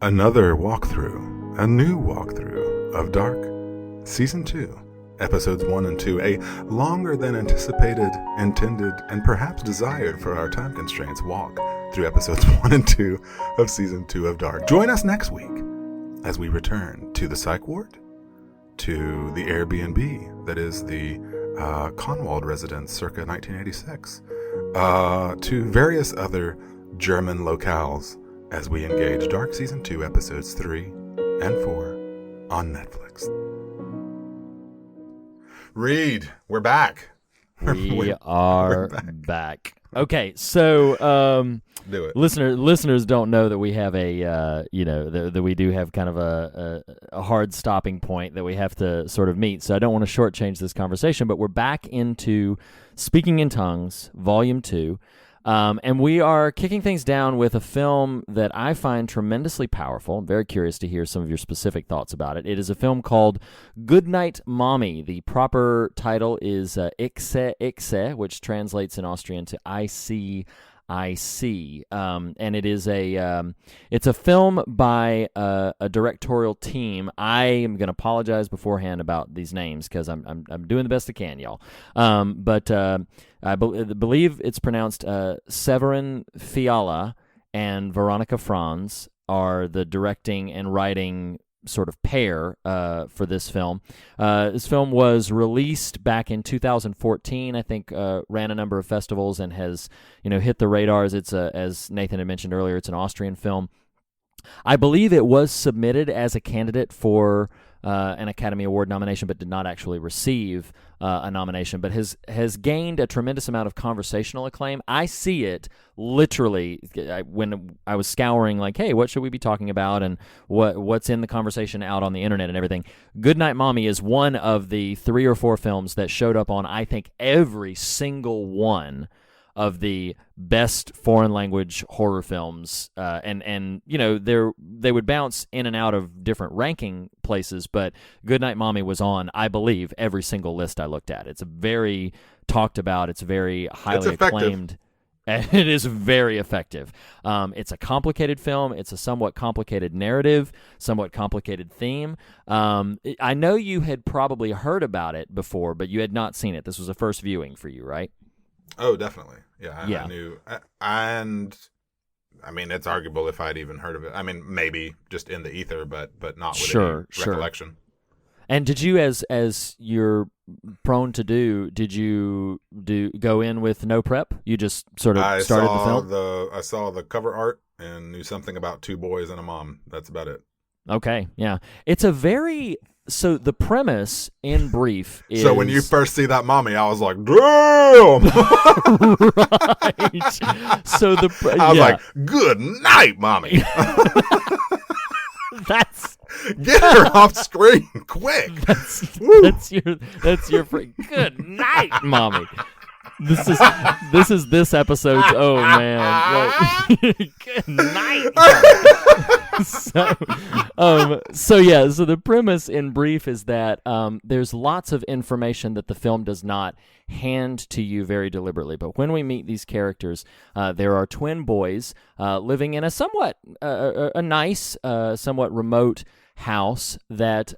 Speaker 5: another walkthrough, a new walkthrough of Dark Season 2. Episodes 1 and 2, a longer than anticipated, intended, and perhaps desired for our time constraints walk through episodes 1 and 2 of Season 2 of Dark. Join us next week as we return to the psych ward, to the Airbnb that is the Conwald residence circa 1986, to various other German locales as we engage Dark Season 2 episodes 3 and 4 on Netflix. Reed, we're back.
Speaker 6: We are back. Okay, so
Speaker 5: do it.
Speaker 6: Listeners don't know that we have that we do have kind of a hard stopping point that we have to sort of meet. So I don't want to shortchange this conversation, but we're back into Speaking in Tongues, Volume 2. And we are kicking things down with a film that I find tremendously powerful. I'm very curious to hear some of your specific thoughts about it. It is a film called Goodnight Mommy. The proper title is Ich sehe, which translates in Austrian to I see. And it is it's a film by a directorial team. I am going to apologize beforehand about these names because I'm doing the best I can, y'all. But I believe it's pronounced Severin Fiala and Veronica Franz are the directing and writing sort of pair for this film. This film was released back in 2014, I think, ran a number of festivals and has, hit the radars. It's as Nathan had mentioned earlier, it's an Austrian film. I believe it was submitted as a candidate for an Academy Award nomination, but did not actually receive a nomination, but has gained a tremendous amount of conversational acclaim. I see it literally when I was scouring, like, hey, what should we be talking about, and what's in the conversation out on the internet and everything. Goodnight Mommy is one of the 3 or 4 films that showed up on, I think, every single one of the best foreign language horror films, and they would bounce in and out of different ranking places, but Goodnight Mommy was on, I believe, every single list I looked at. It's very talked about. It's very highly acclaimed. And it is very effective. It's a complicated film. It's a somewhat complicated narrative, somewhat complicated theme. I know you had probably heard about it before, but you had not seen it. This was a first viewing for you, right?
Speaker 5: Oh, definitely. Yeah, I knew. And, I mean, it's arguable if I'd even heard of it. I mean, maybe just in the ether, but not with any recollection.
Speaker 6: And did you, as you're prone to do, did you go in with no prep? You just sort of started the film?
Speaker 5: I saw the cover art and knew something about 2 boys and a mom. That's about it.
Speaker 6: Okay, yeah. It's a very... So the premise, in brief, is...
Speaker 5: So when you first see that mommy, I was like, damn!
Speaker 6: Right. So
Speaker 5: I was like, good night, mommy! Get her off screen, quick!
Speaker 6: That's your good night, mommy. This is this episode's, oh man. Good night, mommy. So the premise in brief is that there's lots of information that the film does not hand to you very deliberately. But when we meet these characters, there are twin boys living in a somewhat a nice, somewhat remote house that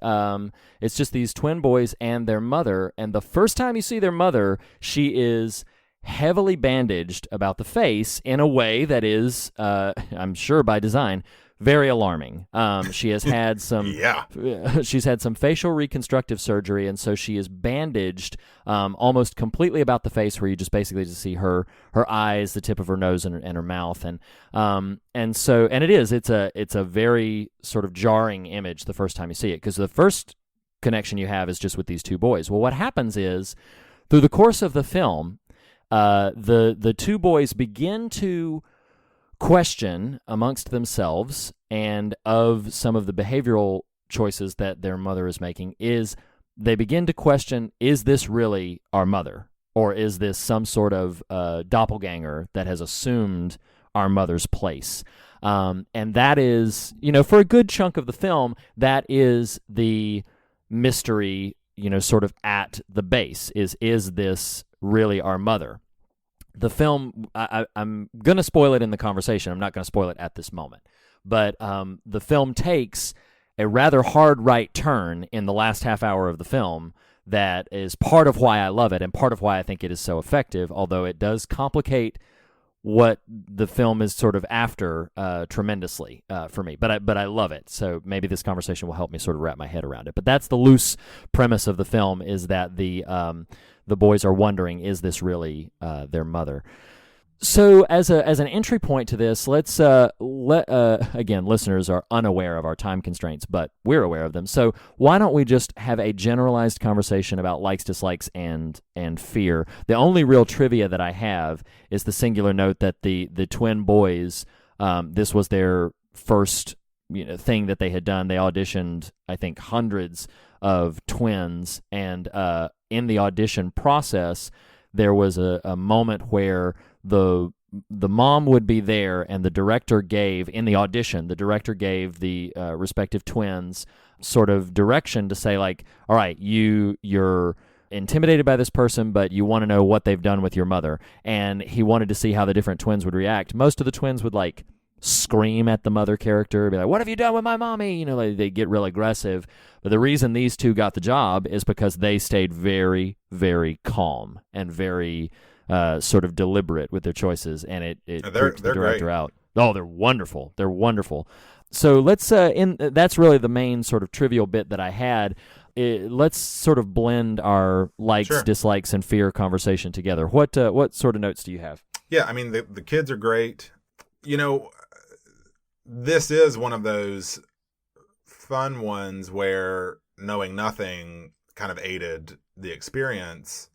Speaker 6: it's just these twin boys and their mother. And the first time you see their mother, she is heavily bandaged about the face in a way that is, I'm sure by design, very alarming. She has had some she's had some facial reconstructive surgery, and so she is bandaged almost completely about the face, where you just basically just see her eyes, the tip of her nose, and her mouth, and it's a very sort of jarring image the first time you see it, because the first connection you have is just with these 2 boys. Well, what happens is, through the course of the film, the two boys begin to question amongst themselves and of some of the behavioral choices that their mother is making. They begin to question, is this really our mother? Or is this some sort of doppelganger that has assumed our mother's place? And that is, for a good chunk of the film, that is the mystery, sort of at the base, is this really our mother? The film, I'm going to spoil it in the conversation. I'm not going to spoil it at this moment. But the film takes a rather hard right turn in the last half hour of the film that is part of why I love it and part of why I think it is so effective, although it does complicate what the film is sort of after tremendously for me. But I love it, so maybe this conversation will help me sort of wrap my head around it. But that's the loose premise of the film, is that the boys are wondering, is this really their mother? So as an entry point to this, let's again, listeners are unaware of our time constraints, but we're aware of them. So why don't we just have a generalized conversation about likes, dislikes, and fear? The only real trivia that I have is the singular note that the twin boys, this was their first thing that they had done. They auditioned, I think, hundreds of twins, and in the audition process, there was a moment where the mom would be there, and the director gave the respective twins sort of direction to say, like, all right, you're intimidated by this person, but you want to know what they've done with your mother. And he wanted to see how the different twins would react. Most of the twins would like scream at the mother character, be like, what have you done with my mommy? They get real aggressive. But the reason these two got the job is because they stayed very, very calm and very sort of deliberate with their choices, and it freaked the director out. Oh, they're wonderful. They're wonderful. So let's that's really the main sort of trivial bit that I had. Let's sort of blend our likes, dislikes, and fear conversation together. What sort of notes do you have?
Speaker 5: Yeah, I mean, the kids are great. This is one of those fun ones where knowing nothing kind of aided the experience.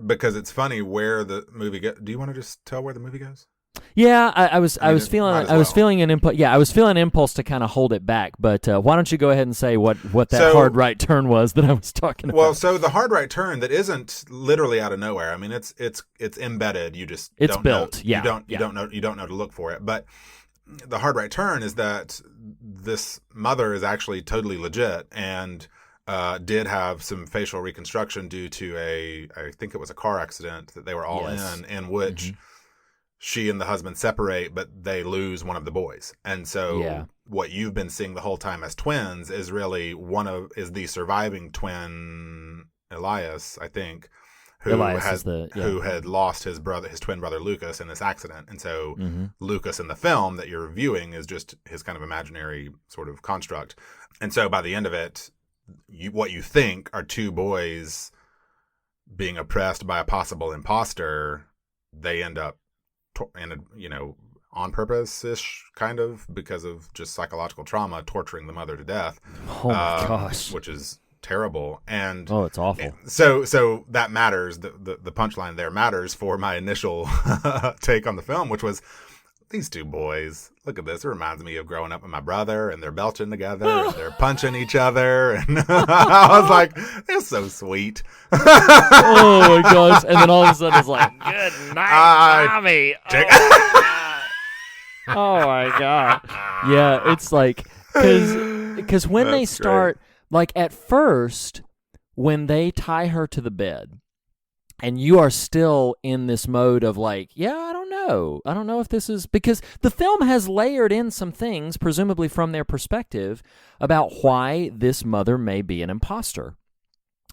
Speaker 5: Because it's funny where the movie goes. Do you want to just tell where the movie goes?
Speaker 6: Yeah, I was feeling an impulse. Yeah, I was feeling an impulse to kind of hold it back. But why don't you go ahead and say what that hard right turn was that I was talking about?
Speaker 5: Well, so the hard right turn that isn't literally out of nowhere. I mean, it's embedded. You just
Speaker 6: it's
Speaker 5: don't
Speaker 6: built.
Speaker 5: Know.
Speaker 6: Yeah,
Speaker 5: you don't know to look for it. But the hard right turn is that this mother is actually totally legit and did have some facial reconstruction due to I think it was a car accident that they were all in which she and the husband separate, but they lose one of the boys. And so what you've been seeing the whole time as twins is really is the surviving twin, Elias, I think, who had lost his twin brother Lucas in this accident. And so Lucas in the film that you're viewing is just his kind of imaginary sort of construct. And so by the end of it, what you think are two boys being oppressed by a possible imposter, they end up on purpose-ish, kind of, because of just psychological trauma, torturing the mother to death.
Speaker 6: Oh my gosh.
Speaker 5: Which is terrible. And
Speaker 6: it's awful.
Speaker 5: So that matters. The punchline there matters for my initial take on the film, which was, these two boys, look at this. It reminds me of growing up with my brother, and they're belching together, and they're punching each other. And I was like, they're so sweet.
Speaker 6: Oh, my gosh. And then all of a sudden it's like, good night, mommy. Oh, my God. Yeah, it's like, because when they start, like at first, when they tie her to the bed, and you are still in this mode of like, yeah, I don't know if this is, because the film has layered in some things, presumably from their perspective, about why this mother may be an imposter.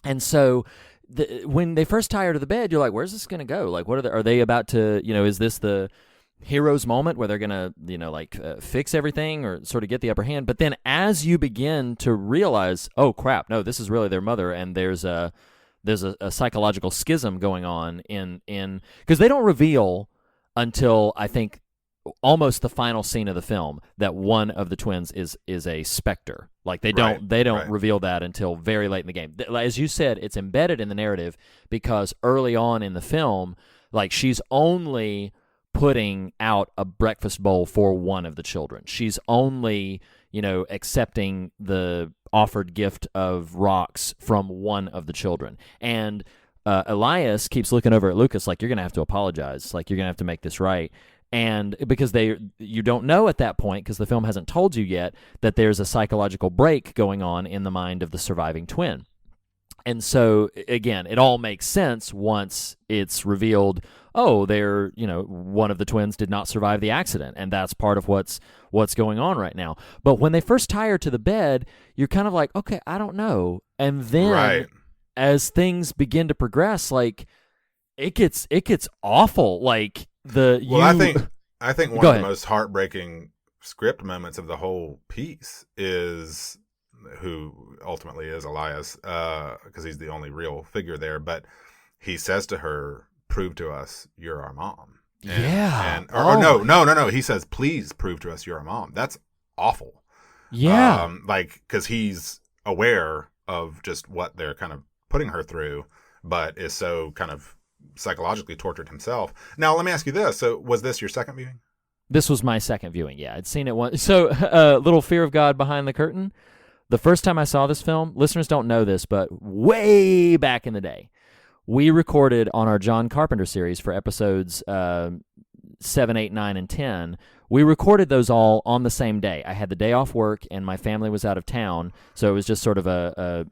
Speaker 6: And so when they first tie her to the bed, you're like, where's this going to go? Like, are they about to, is this the hero's moment where they're going to, fix everything or sort of get the upper hand? But then as you begin to realize, oh crap, no, this is really their mother, and there's a psychological schism going on in because they don't reveal until I think almost the final scene of the film that one of the twins is a specter. Like they don't reveal that until very late in the game. As you said, it's embedded in the narrative because early on in the film, Like, she's only putting out a breakfast bowl for one of the children. She's only, accepting the offered gift of rocks from one of the children. And Elias keeps looking over at Lucas like, you're going to have to apologize. Like, you're going to have to make this right. And because you don't know at that point, because the film hasn't told you yet, that there's a psychological break going on in the mind of the surviving twin. And so, again, it all makes sense once it's revealed, one of the twins did not survive the accident, and that's part of what's going on right now. But when they first tie her to the bed, you're kind of like, okay, I don't know. And then as things begin to progress, like, it gets awful. Like, I think one of the most heartbreaking script moments of the whole piece is who ultimately is Elias, because he's the only real figure there. But he says to her, "Prove to us you're our mom." No. He says, "Please prove to us you're our mom." That's awful. Yeah.
Speaker 5: Because he's aware of just what they're kind of putting her through, but is so kind of psychologically tortured himself. Now, let me ask you this. So was this your second viewing?
Speaker 6: This was my second viewing, yeah. I'd seen it once. So, little fear of God behind the curtain. The first time I saw this film, listeners don't know this, but way back in the day, we recorded on our John Carpenter series for episodes 7, 8, 9, and 10. We recorded those all on the same day. I had the day off work, and my family was out of town, so it was just sort of a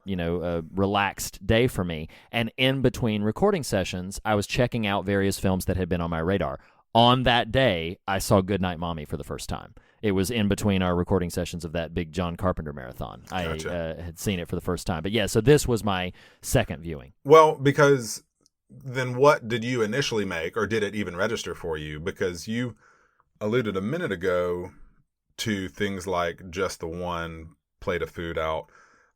Speaker 6: relaxed day for me. And in between recording sessions, I was checking out various films that had been on my radar. On that day, I saw Goodnight Mommy for the first time. It was in between our recording sessions of that big John Carpenter marathon.
Speaker 5: Gotcha.
Speaker 6: I had seen it for the first time. But yeah, so this was my second viewing.
Speaker 5: Well, because then what did you initially make, or did it even register for you? Because you alluded a minute ago to things like just the one plate of food out,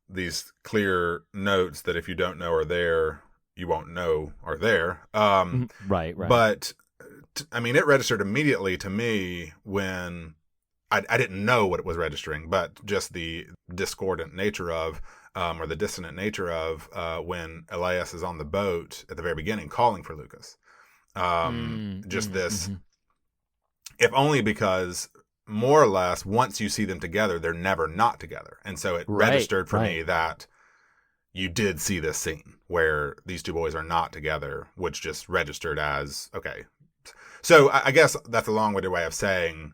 Speaker 5: these clear notes that if you don't know are there, you won't know are there.
Speaker 6: Right.
Speaker 5: But, it registered immediately to me when I didn't know what it was registering, but just the discordant nature of, or the dissonant nature of, when Elias is on the boat at the very beginning calling for Lucas. If only because more or less once you see them together, they're never not together. And so it registered for me that you did see this scene where these two boys are not together, which just registered as, okay. So I guess that's a long-winded way of saying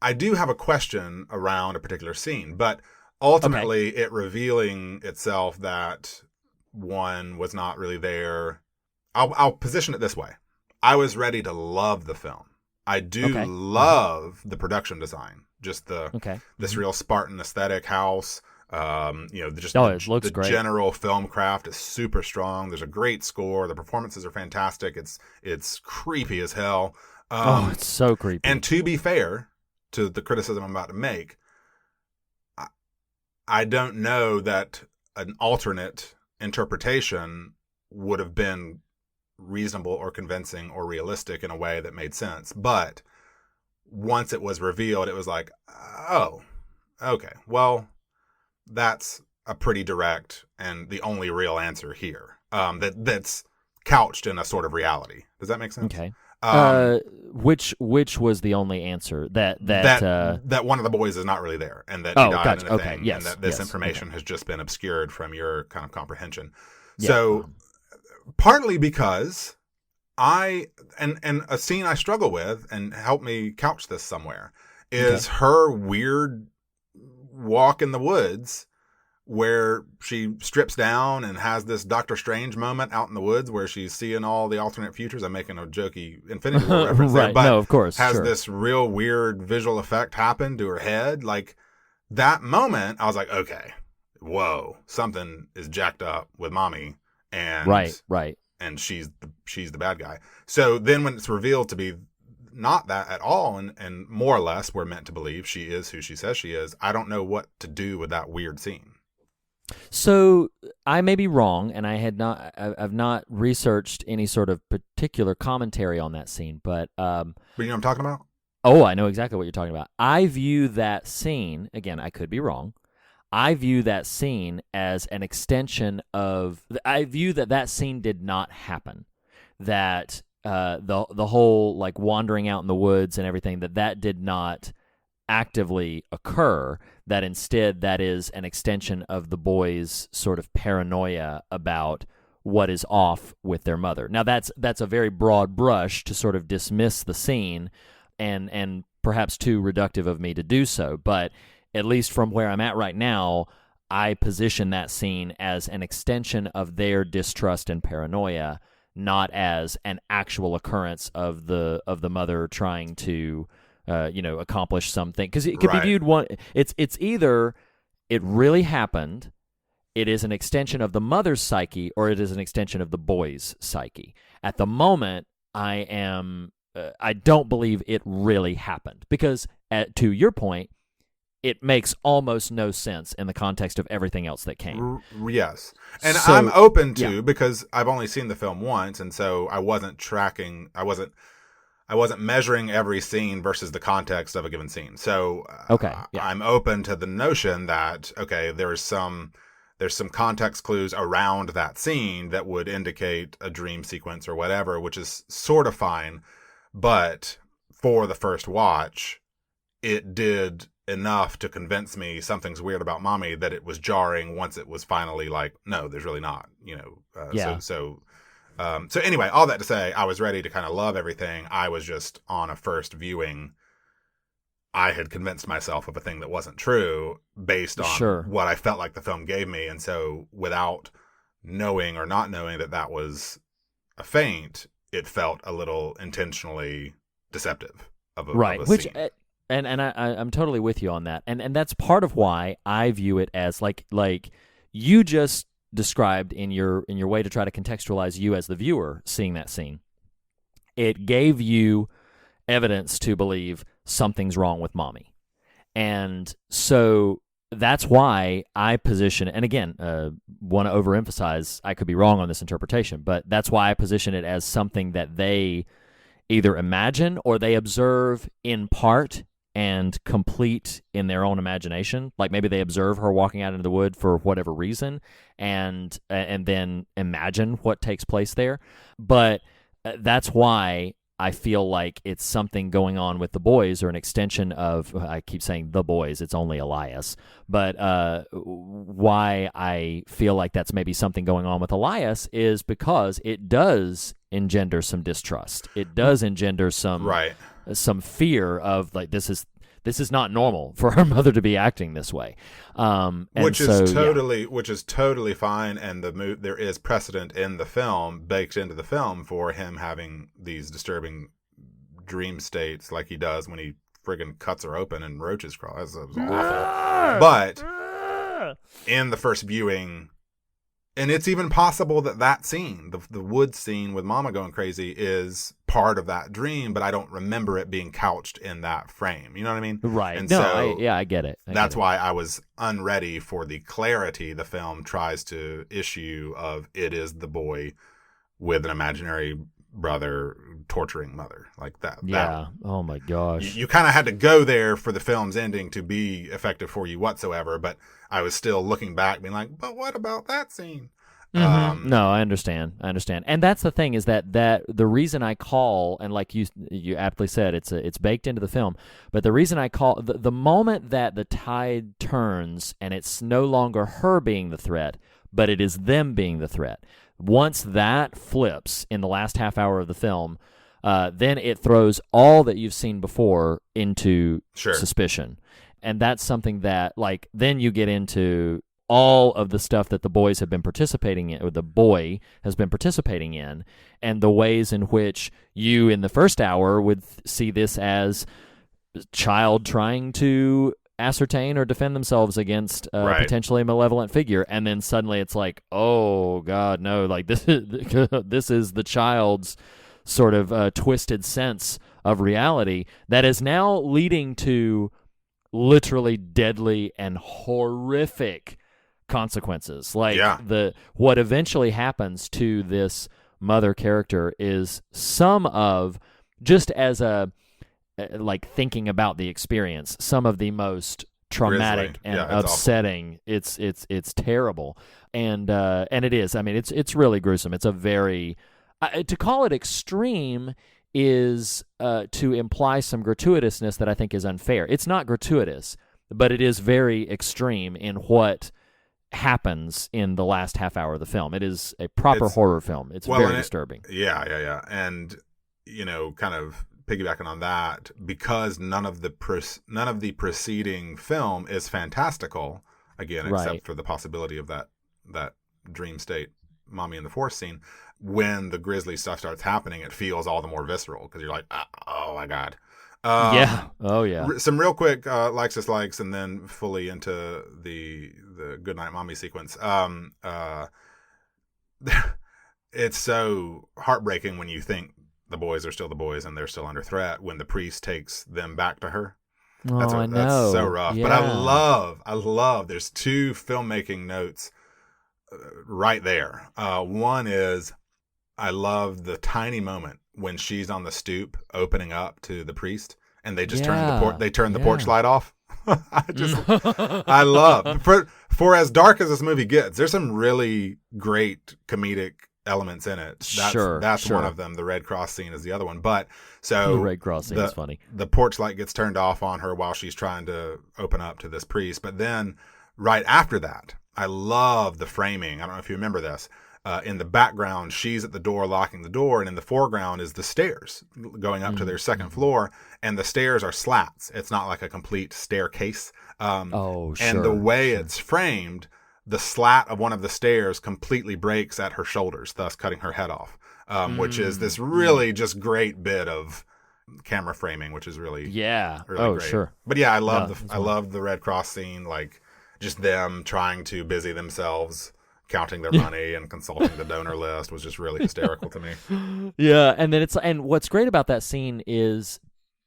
Speaker 5: I do have a question around a particular scene, but ultimately it revealing itself that one was not really there. I'll position it this way. I was ready to love the film. I do love the production design, just this real Spartan aesthetic house. It looks great. General film craft is super strong. There's a great score. The performances are fantastic. It's creepy as hell.
Speaker 6: It's so creepy.
Speaker 5: And to be fair to the criticism I'm about to make, I don't know that an alternate interpretation would have been reasonable or convincing or realistic in a way that made sense. But once it was revealed, it was like, oh, okay, well, that's a pretty direct and the only real answer here. That's couched in a sort of reality. Does that make sense?
Speaker 6: Okay. Which was the only answer that
Speaker 5: one of the boys is not really there, and that he died in a thing,
Speaker 6: yes,
Speaker 5: and that this information has just been obscured from your kind of comprehension.
Speaker 6: Yeah.
Speaker 5: So partly because and a scene I struggle with, and help me couch this somewhere, is her weird walk in the woods where she strips down and has this Doctor Strange moment out in the woods where she's seeing all the alternate futures. I'm making a jokey Infinity War reference there, but
Speaker 6: no, of course,
Speaker 5: has this real weird visual effect happen to her head. Like, that moment, I was like, okay, whoa, something is jacked up with mommy, and
Speaker 6: right,
Speaker 5: and she's the bad guy. So then when it's revealed to be not that at all, and more or less we're meant to believe she is who she says she is, I don't know what to do with that weird scene.
Speaker 6: So I may be wrong, and I've not researched any sort of particular commentary on that scene, but
Speaker 5: you know what I'm talking about?
Speaker 6: Oh, I know exactly what you're talking about. I view that scene, again, I could be wrong, I view that scene as an extension of, I view that scene did not happen. That the whole like wandering out in the woods and everything, that did not actively occur, that instead that is an extension of the boys' sort of paranoia about what is off with their mother. Now that's a very broad brush to sort of dismiss the scene, and perhaps too reductive of me to do so, but at least from where I'm at right now, I position that scene as an extension of their distrust and paranoia, not as an actual occurrence of the mother trying to accomplish something, because it could be viewed one. It's either it really happened, it is an extension of the mother's psyche, or it is an extension of the boy's psyche. At the moment, I don't believe it really happened, because to your point, it makes almost no sense in the context of everything else that came.
Speaker 5: Yes. And
Speaker 6: so,
Speaker 5: I'm open to, because I've only seen the film once, and so I wasn't tracking, I wasn't measuring every scene versus the context of a given scene. So I'm open to the notion that, okay, there's some context clues around that scene that would indicate a dream sequence or whatever, which is sort of fine. But for the first watch, it did enough to convince me something's weird about mommy that it was jarring once it was finally like, no, there's really not, So anyway, all that to say, I was ready to kind of love everything. I was just on a first viewing, I had convinced myself of a thing that wasn't true based on what I felt like the film gave me. And so without knowing or not knowing that was a feint, it felt a little intentionally deceptive of a scene.
Speaker 6: And I'm totally with you on that. And that's part of why I view it as like you just described in your way to try to contextualize you as the viewer seeing that scene. It gave you evidence to believe something's wrong with mommy. And so that's why I position, and again, want to overemphasize, I could be wrong on this interpretation, but that's why I position it as something that they either imagine or they observe in part and complete in their own imagination. Like maybe they observe her walking out into the wood for whatever reason and then imagine what takes place there. But that's why I feel like it's something going on with the boys, or an extension of, I keep saying the boys, it's only Elias, but why I feel like that's maybe something going on with Elias is because it does engender some distrust. It does engender some fear of like, this is not normal for her mother to be acting this way, which is totally fine. And there is precedent in the film, baked into the film, for him having these disturbing dream states, like he does when he friggin' cuts her open and roaches crawl. That was awful. But in the first viewing, and it's even possible that scene, the wood scene with Mama going crazy, is part of that dream, but I don't remember it being couched in that frame. You know what I mean? Right.
Speaker 5: And
Speaker 6: I get it.
Speaker 5: That's why I was unready for the clarity the film tries to issue of it is the boy with an imaginary brother torturing mother like that.
Speaker 6: Yeah. Oh my gosh.
Speaker 5: You kind of had to go there for the film's ending to be effective for you whatsoever, but I was still looking back being like, but what about that scene?
Speaker 6: Mm-hmm. No, I understand. And that's the thing, is that the reason I call, and like you aptly said, it's baked into the film, but the reason I call, the moment that the tide turns and it's no longer her being the threat, but it is them being the threat. Once that flips in the last half hour of the film, then it throws all that you've seen before into suspicion. And that's something that, like, then you get into all of the stuff that the boys have been participating in, or the boy has been participating in, and the ways in which you in the first hour would see this as a child trying to ascertain or defend themselves against a potentially malevolent figure, and then suddenly it's like, oh God, no, like this is the child's sort of twisted sense of reality that is now leading to literally deadly and horrific consequences. Like what eventually happens to this mother character is some of, just as a like thinking about the experience, some of the most traumatic and upsetting. It's terrible, and it is. I mean, it's really gruesome. It's a very To call it extreme is to imply some gratuitousness that I think is unfair. It's not gratuitous, but it is very extreme in what happens in the last half hour of the film. It is a proper horror film. It's very disturbing.
Speaker 5: Yeah. And, kind of piggybacking on that, because none of the preceding film is fantastical, again, except for the possibility of that dream state mommy in the forest scene. When the grisly stuff starts happening, it feels all the more visceral because you're like, oh my God.
Speaker 6: Oh yeah.
Speaker 5: Some real quick likes, dislikes, and then fully into the Goodnight Mommy sequence. It's so heartbreaking when you think the boys are still the boys and they're still under threat when the priest takes them back to her. That's so rough. Yeah. But I love, there's two filmmaking notes right there. One is, I love the tiny moment when she's on the stoop opening up to the priest and they just turn the porch light off. I love, for as dark as this movie gets, there's some really great comedic elements in it. That's one of them. The Red Cross scene is the other one. But so
Speaker 6: the Red Cross scene is funny.
Speaker 5: The porch light gets turned off on her while she's trying to open up to this priest. But then right after that, I love the framing. I don't know if you remember this. In the background, she's at the door locking the door, and in the foreground is the stairs going up to their second floor, and the stairs are slats. It's not like a complete staircase. And the way it's framed, the slat of one of the stairs completely breaks at her shoulders, thus cutting her head off, which is this really just great bit of camera framing, which is really great. Sure. But yeah, I love the Red Cross scene, like just them trying to busy themselves counting their money and consulting the donor list was just really hysterical to me.
Speaker 6: Yeah, and what's great about that scene is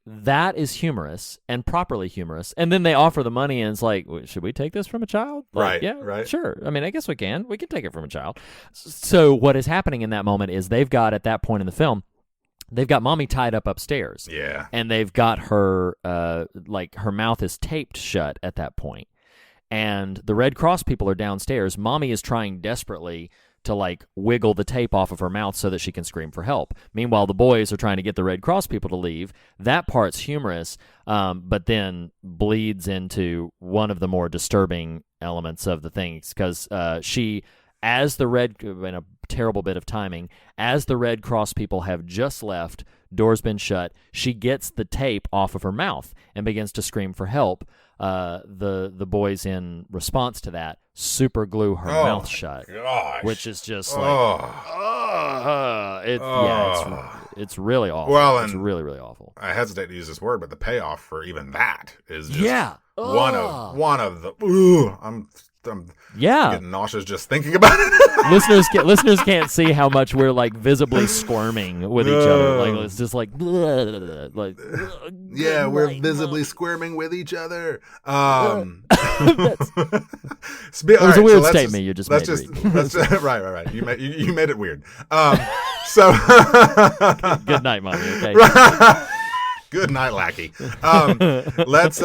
Speaker 6: that is humorous and properly humorous. And then they offer the money and it's like, should we take this from a child? Like, right. Sure. I mean, I guess we can. We can take it from a child. So what is happening in that moment is they've got, at that point in the film, they've got mommy tied up upstairs.
Speaker 5: Yeah.
Speaker 6: And they've got her, her mouth is taped shut at that point. And the Red Cross people are downstairs. Mommy is trying desperately to wiggle the tape off of her mouth so that she can scream for help. Meanwhile, the boys are trying to get the Red Cross people to leave. That part's humorous, but then bleeds into one of the more disturbing elements of the things because she, as the in a terrible bit of timing, as the Red Cross people have just left, door's been shut, she gets the tape off of her mouth and begins to scream for help. The boys, in response to that, super glue her mouth shut, which is just it's really awful.
Speaker 5: Well,
Speaker 6: it's really, really awful.
Speaker 5: I hesitate to use this word, but the payoff for even that is just one of the. Ooh, I'm getting nauseous just thinking about it.
Speaker 6: listeners can't see how much we're visibly squirming with each other. It's just
Speaker 5: we're visibly squirming with each other.
Speaker 6: It was a weird statement you just made.
Speaker 5: Right. You made it weird.
Speaker 6: Good night, mommy. Okay.
Speaker 5: Good night, lackey. Let's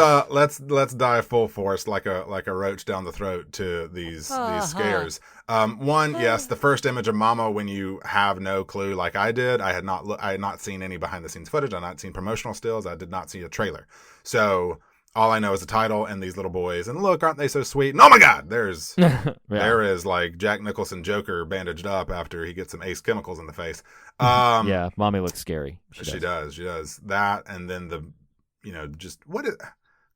Speaker 5: dive full force like a roach down the throat to these scares. Yes, the first image of Mama when you have no clue, like I did. I had not seen any behind the scenes footage. I had not seen promotional stills. I did not see a trailer. So all I know is the title and these little boys. And look, aren't they so sweet? And oh my God, there is Jack Nicholson Joker bandaged up after he gets some Ace chemicals in the face.
Speaker 6: Mommy looks scary.
Speaker 5: She does that, and then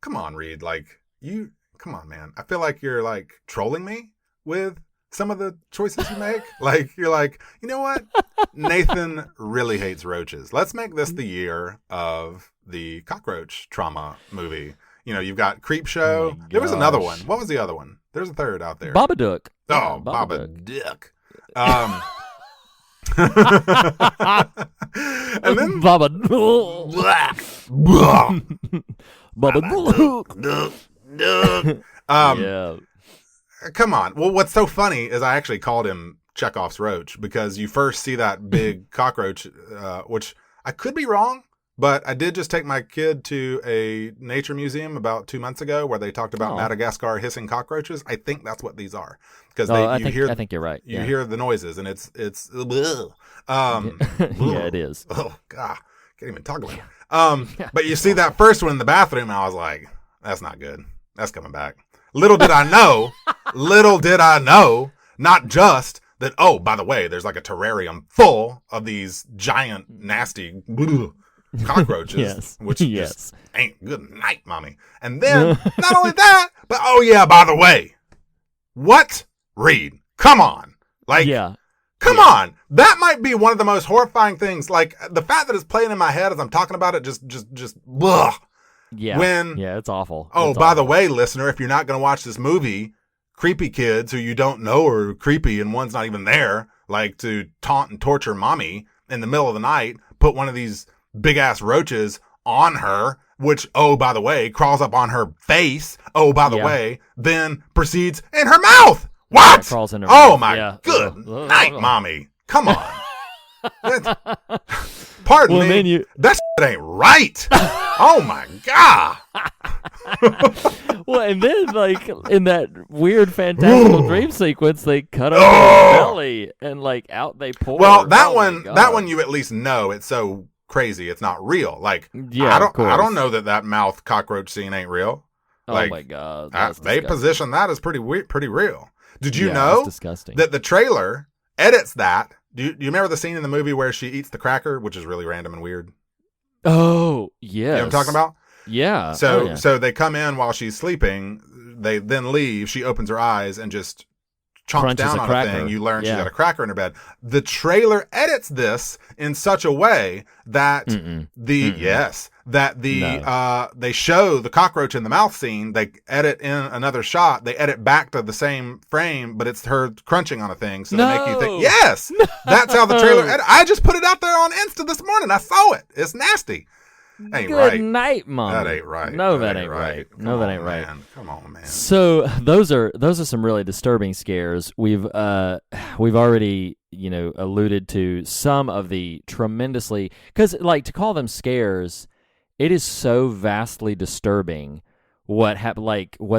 Speaker 5: come on, Reed, come on, man. I feel like you're trolling me with some of the choices you make. You're you know what? Nathan really hates roaches. Let's make this the year of the cockroach trauma movie. You've got Creepshow. There was another one. What was the other one? There's a third out there.
Speaker 6: Babadook.
Speaker 5: Oh, Babadook. And then come on. Well, what's so funny is I actually called him Chekhov's roach because you first see that big cockroach, which I could be wrong, But I did just take my kid to a nature museum about 2 months ago where they talked about Madagascar hissing cockroaches. I think that's what these are. Because
Speaker 6: I think you're right.
Speaker 5: You hear the noises, and it's
Speaker 6: yeah, it is.
Speaker 5: Oh God, can't even talk about it. But you see that first one in the bathroom, I was like, that's not good. That's coming back. Little did I know, not just that. Oh, by the way, there's like a terrarium full of these giant, nasty cockroaches, which just ain't good night, mommy. And then not only that, but oh yeah, by the way, what? Read, come on. Like, come on. That might be one of the most horrifying things. Like, the fact that it's playing in my head as I'm talking about it, just, ugh.
Speaker 6: Yeah, it's awful.
Speaker 5: Oh, by the way, listener, if you're not going to watch this movie, creepy kids who you don't know are creepy and one's not even there, like to taunt and torture mommy in the middle of the night, put one of these big-ass roaches on her, which, oh, by the way, crawls up on her face, oh, by the way, then proceeds in her mouth. What?
Speaker 6: Crawls in her
Speaker 5: oh,
Speaker 6: mouth.
Speaker 5: my good night, mommy. Come on. Pardon me. That shit ain't right. Oh, my God.
Speaker 6: Well, and then, like, in that weird fantastical dream sequence, they cut off her belly and, like, out they pour.
Speaker 5: Well, that one you at least know it's so crazy it's not real. Like, I don't know that mouth cockroach scene ain't real. Like,
Speaker 6: oh my God,
Speaker 5: they position that as pretty real. Did you
Speaker 6: know
Speaker 5: that the trailer edits that? Do you remember the scene in the movie where she eats the cracker, which is really random and weird?
Speaker 6: Oh, yes.
Speaker 5: You know what I'm talking about?
Speaker 6: Yeah.
Speaker 5: So they come in while she's sleeping. They then leave. She opens her eyes and just chomps down on a thing. You learn she's got a cracker in her bed. The trailer edits this in such a way that they show the cockroach in the mouth scene. They edit in another shot. They edit back to the same frame, but it's her crunching on a thing. So they make you think, yes, that's how the trailer edit. I just put it out there on Insta this morning. I saw it. It's nasty. Ain't
Speaker 6: Good
Speaker 5: right.
Speaker 6: night, Mom.
Speaker 5: That ain't right.
Speaker 6: No, that ain't right. No, that ain't right.
Speaker 5: Come on, man.
Speaker 6: So those are some really disturbing scares. We've already alluded to some of the tremendously, because like to call them scares, it is so vastly disturbing what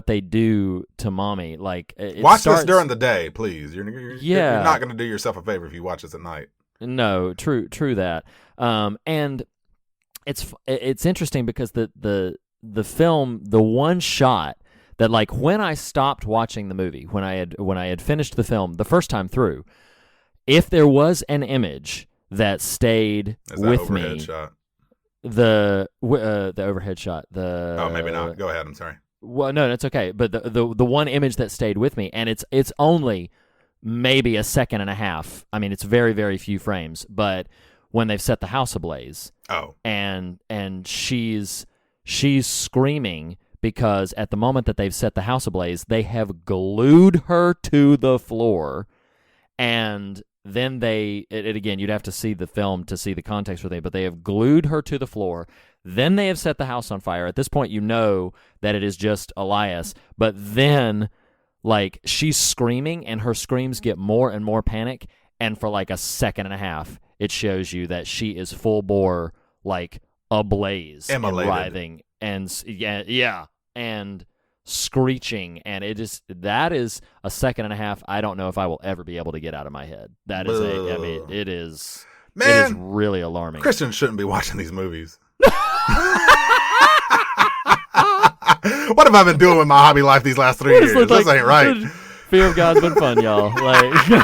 Speaker 6: they do to mommy. Like
Speaker 5: watch this during the day, please. You're not going to do yourself a favor if you watch this at night.
Speaker 6: No, true that. And it's interesting because the film, the one shot that, like, when I stopped watching the movie, when I had finished the film the first time through, if there was an image that stayed with me,
Speaker 5: shot?
Speaker 6: the overhead shot,
Speaker 5: maybe not. Go ahead. I'm sorry.
Speaker 6: Well, no, that's okay. But the one image that stayed with me, and it's only maybe a second and a half. I mean, it's very, very few frames, but when they've set the house ablaze.
Speaker 5: Oh.
Speaker 6: And she's screaming because at the moment that they've set the house ablaze, they have glued her to the floor. And then again, you'd have to see the film to see the context for that, but they have glued her to the floor. Then they have set the house on fire. At this point, you know that it is just Elias. But then, like, she's screaming, and her screams get more and more panic. And for like a second and a half, it shows you that she is full bore, like ablaze, and writhing, and and screeching, and that is a second and a half. I don't know if I will ever be able to get out of my head. That is it is really alarming.
Speaker 5: Christians shouldn't be watching these movies. What have I been doing with my hobby life these last 3 years? This ain't right.
Speaker 6: Fear of God's been fun, y'all. Like, good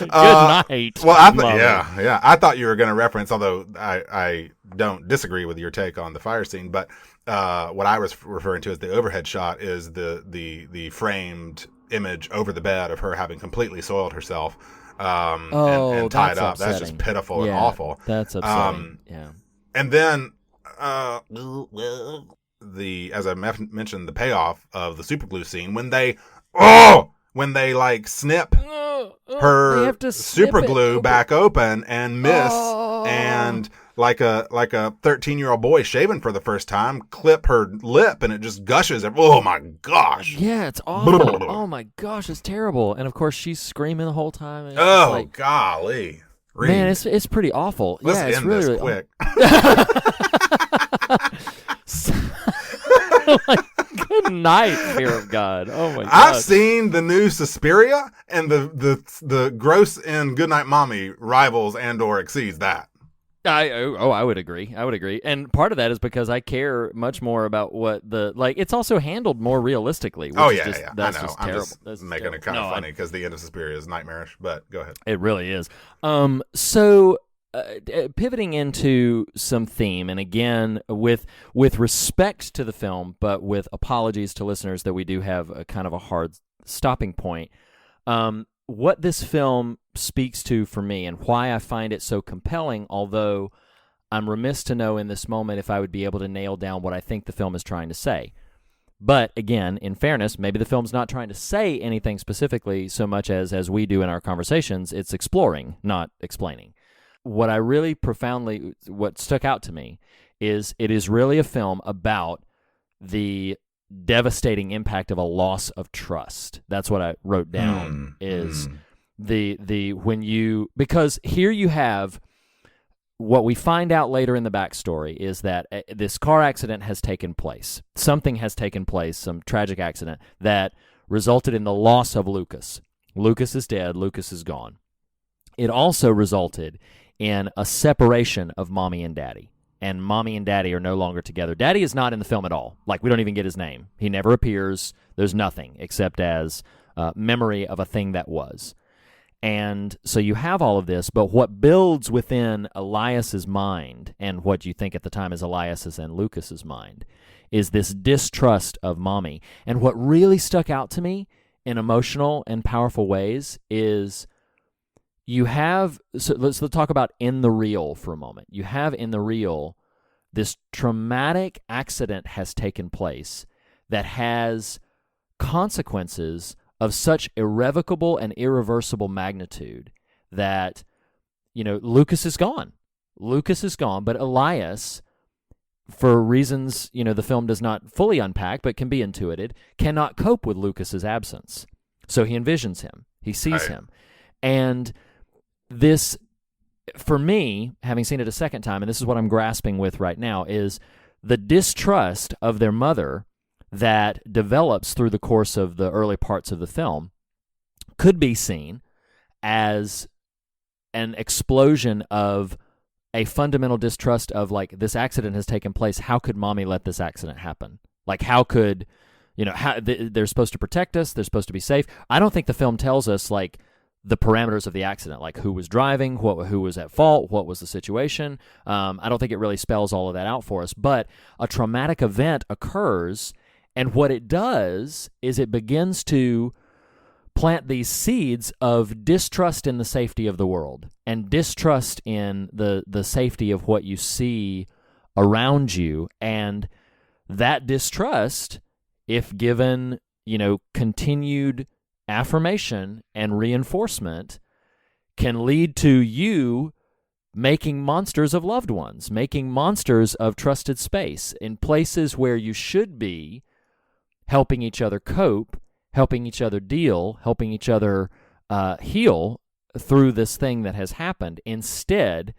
Speaker 6: night.
Speaker 5: Well, I thought you were going to reference, although I don't disagree with your take on the fire scene, but what I was referring to as the overhead shot is the framed image over the bed of her having completely soiled herself and tied up.
Speaker 6: Upsetting.
Speaker 5: That's just pitiful and awful.
Speaker 6: That's upsetting.
Speaker 5: And then as I mentioned, the payoff of the super glue scene when they like snip her super glue back open and miss and like a 13-year-old boy shaving for the first time clip her lip and it just gushes. Oh my gosh.
Speaker 6: Yeah, it's awful. Oh my gosh, it's terrible. And of course she's screaming the whole time.
Speaker 5: Golly. Read.
Speaker 6: Man, it's pretty awful.
Speaker 5: Let's
Speaker 6: yeah, it's
Speaker 5: end
Speaker 6: really
Speaker 5: this quick.
Speaker 6: Like, good night, fear of God. Oh my God.
Speaker 5: I've seen the new Suspiria, and the gross in Goodnight Mommy rivals and or exceeds that.
Speaker 6: I would agree. And part of that is because I care much more about what it's also handled more realistically. Which is just, that's
Speaker 5: I know.
Speaker 6: just
Speaker 5: I'm
Speaker 6: terrible.
Speaker 5: just making it kind of funny because the end of Suspiria is nightmarish, but go ahead.
Speaker 6: It really is. So pivoting into some theme, and again, with respect to the film, but with apologies to listeners that we do have a kind of a hard stopping point, what this film speaks to for me and why I find it so compelling, although I'm remiss to know in this moment if I would be able to nail down what I think the film is trying to say. But again, in fairness, maybe the film's not trying to say anything specifically so much as we do in our conversations. It's exploring, not explaining. What stuck out to me is it is really a film about the devastating impact of a loss of trust. That's what I wrote down because here you have what we find out later in the backstory is that this car accident has taken place. Something has taken place, some tragic accident that resulted in the loss of Lucas. Lucas is dead. Lucas is gone. It also resulted in a separation of mommy and daddy. And mommy and daddy are no longer together. Daddy is not in the film at all. Like, we don't even get his name. He never appears. There's nothing except as memory of a thing that was. And so you have all of this, but what builds within Elias's mind, and what you think at the time is Elias's and Lucas's mind, is this distrust of mommy. And what really stuck out to me in emotional and powerful ways is you have, so let's talk about in the real for a moment. You have in the real, this traumatic accident has taken place that has consequences of such irrevocable and irreversible magnitude that, Lucas is gone. Lucas is gone, but Elias, for reasons, the film does not fully unpack, but can be intuited, cannot cope with Lucas's absence. So he envisions him. He sees him. And this, for me, having seen it a second time, and this is what I'm grasping with right now, is the distrust of their mother that develops through the course of the early parts of the film could be seen as an explosion of a fundamental distrust of, like, this accident has taken place. How could mommy let this accident happen? Like, how could, they're supposed to protect us. They're supposed to be safe. I don't think the film tells us, like, the parameters of the accident, like who was driving, who was at fault, what was the situation. I don't think it really spells all of that out for us, but a traumatic event occurs, and what it does is it begins to plant these seeds of distrust in the safety of the world and distrust in the safety of what you see around you. And that distrust, if given, continued affirmation and reinforcement, can lead to you making monsters of loved ones, making monsters of trusted space in places where you should be helping each other cope, helping each other deal, helping each other heal through this thing that has happened. Instead,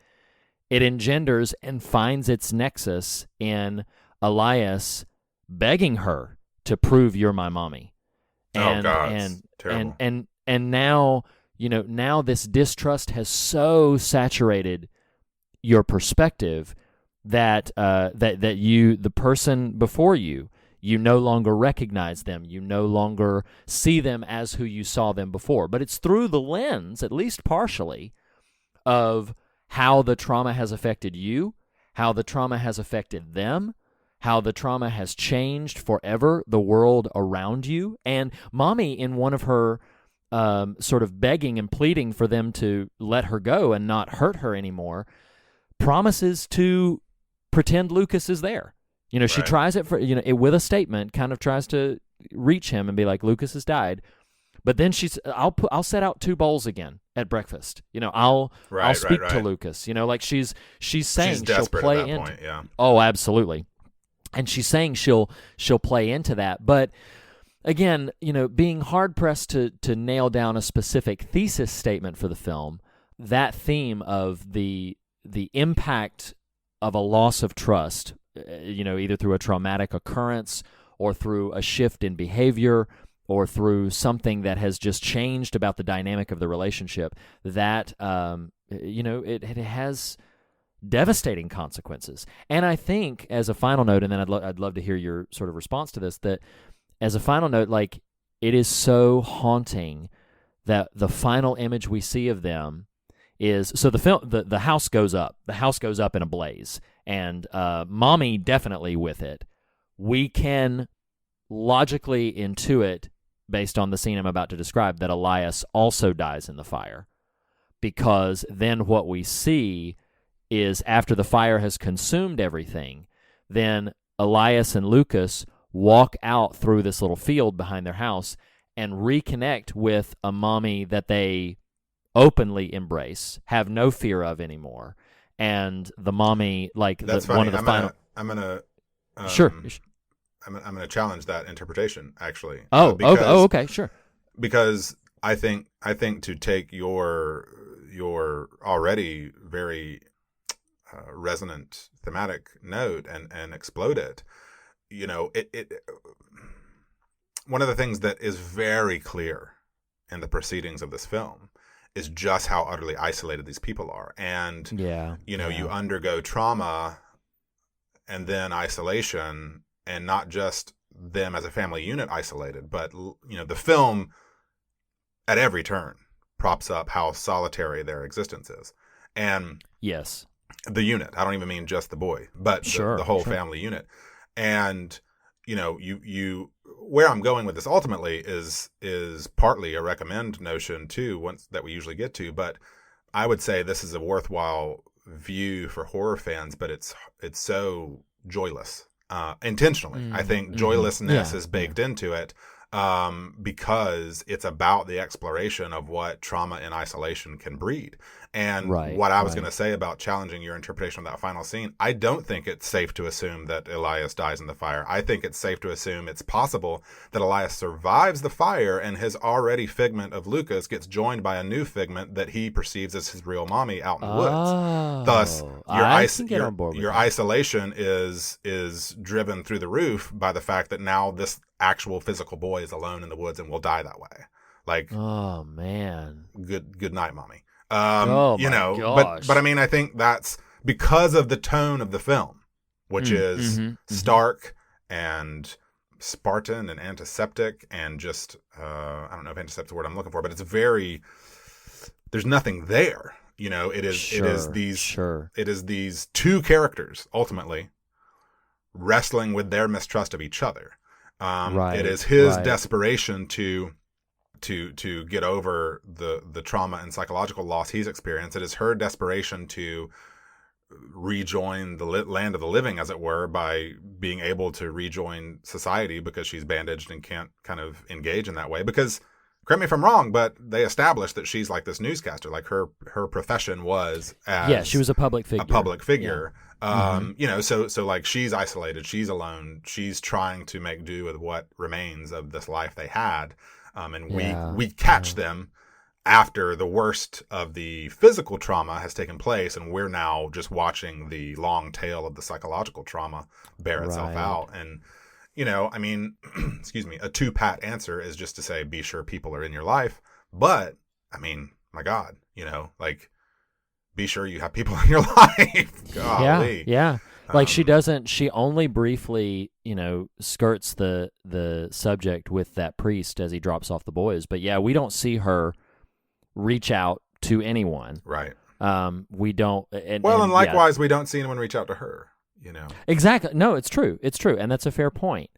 Speaker 6: it engenders and finds its nexus in Elias begging her to prove you're my mommy.
Speaker 5: Terrible.
Speaker 6: And now, now this distrust has so saturated your perspective that that you, the person before you, you no longer recognize them. You no longer see them as who you saw them before. But it's through the lens, at least partially, of how the trauma has affected you, how the trauma has affected them, how the trauma has changed forever the world around you. And mommy, in one of her sort of begging and pleading for them to let her go and not hurt her anymore, promises to pretend Lucas is there. She tries it for, with a statement, kind of tries to reach him and be like, Lucas has died. But then I'll set out 2 bowls again at breakfast. I'll speak to Lucas. Like she's saying she'll play into.
Speaker 5: Point, yeah.
Speaker 6: Oh, absolutely. And she's saying she'll play into that. But again, being hard pressed to nail down a specific thesis statement for the film, that theme of the impact of a loss of trust, either through a traumatic occurrence or through a shift in behavior or through something that has just changed about the dynamic of the relationship, that it has devastating consequences. And I think, as a final note, and then I'd love to hear your sort of response to this, that as a final note, like, it is so haunting that the final image we see of them is, so the house goes up. The house goes up in a blaze, and Mommy definitely with it. We can logically intuit, based on the scene I'm about to describe, that Elias also dies in the fire, because then what we see is, after the fire has consumed everything, then Elias and Lucas walk out through this little field behind their house and reconnect with a mommy that they openly embrace, have no fear of anymore. And the mommy, like, one of the final...
Speaker 5: Sure. I'm gonna challenge that interpretation, actually.
Speaker 6: Okay, sure.
Speaker 5: Because I think to take your already very resonant thematic note and explode it, it one of the things that is very clear in the proceedings of this film is just how utterly isolated these people are. And, you undergo trauma and then isolation, and not just them as a family unit isolated, but, the film at every turn props up how solitary their existence is. And
Speaker 6: yes,
Speaker 5: the unit, I don't even mean just the boy, but the whole family unit. And, you where I'm going with this ultimately is partly a recommend notion too, that we usually get to, but I would say this is a worthwhile view for horror fans, but it's so joyless, intentionally. I think joylessness is baked into it, because it's about the exploration of what trauma and isolation can breed. And what I was going to say about challenging your interpretation of that final scene, I don't think it's safe to assume that Elias dies in the fire. I think it's safe to assume it's possible that Elias survives the fire, and his already figment of Lucas gets joined by a new figment that he perceives as his real mommy out in the woods. Thus, your isolation is driven through the roof by the fact that now this actual physical boy is alone in the woods and will die that way. Like,
Speaker 6: oh man,
Speaker 5: good night, mommy.
Speaker 6: Gosh.
Speaker 5: But I mean, I think that's because of the tone of the film, which is stark and Spartan and antiseptic, and just I don't know if antiseptic is the word I'm looking for, but it's there's nothing there. It is these two characters ultimately wrestling with their mistrust of each other. It is his desperation to get over the trauma and psychological loss he's experienced. It is her desperation to rejoin the land of the living, as it were, by being able to rejoin society, because she's bandaged and can't kind of engage in that way. Because, correct me if I'm wrong, but they established that she's like this newscaster. Like her profession was as
Speaker 6: she was a public figure.
Speaker 5: So like, she's isolated, she's alone, she's trying to make do with what remains of this life they had. And we catch them after the worst of the physical trauma has taken place, and we're now just watching the long tail of the psychological trauma bear itself out. And, I mean, excuse me, a two-pat answer is just to say, be sure people are in your life. But, I mean, my God, like, be sure you have people in your life. Golly.
Speaker 6: Yeah. Like, she only briefly, skirts the subject with that priest as he drops off the boys. But yeah, we don't see her reach out to anyone.
Speaker 5: Right.
Speaker 6: We don't. And
Speaker 5: likewise, we don't see anyone reach out to her,
Speaker 6: Exactly. No, it's true. It's true. And that's a fair point.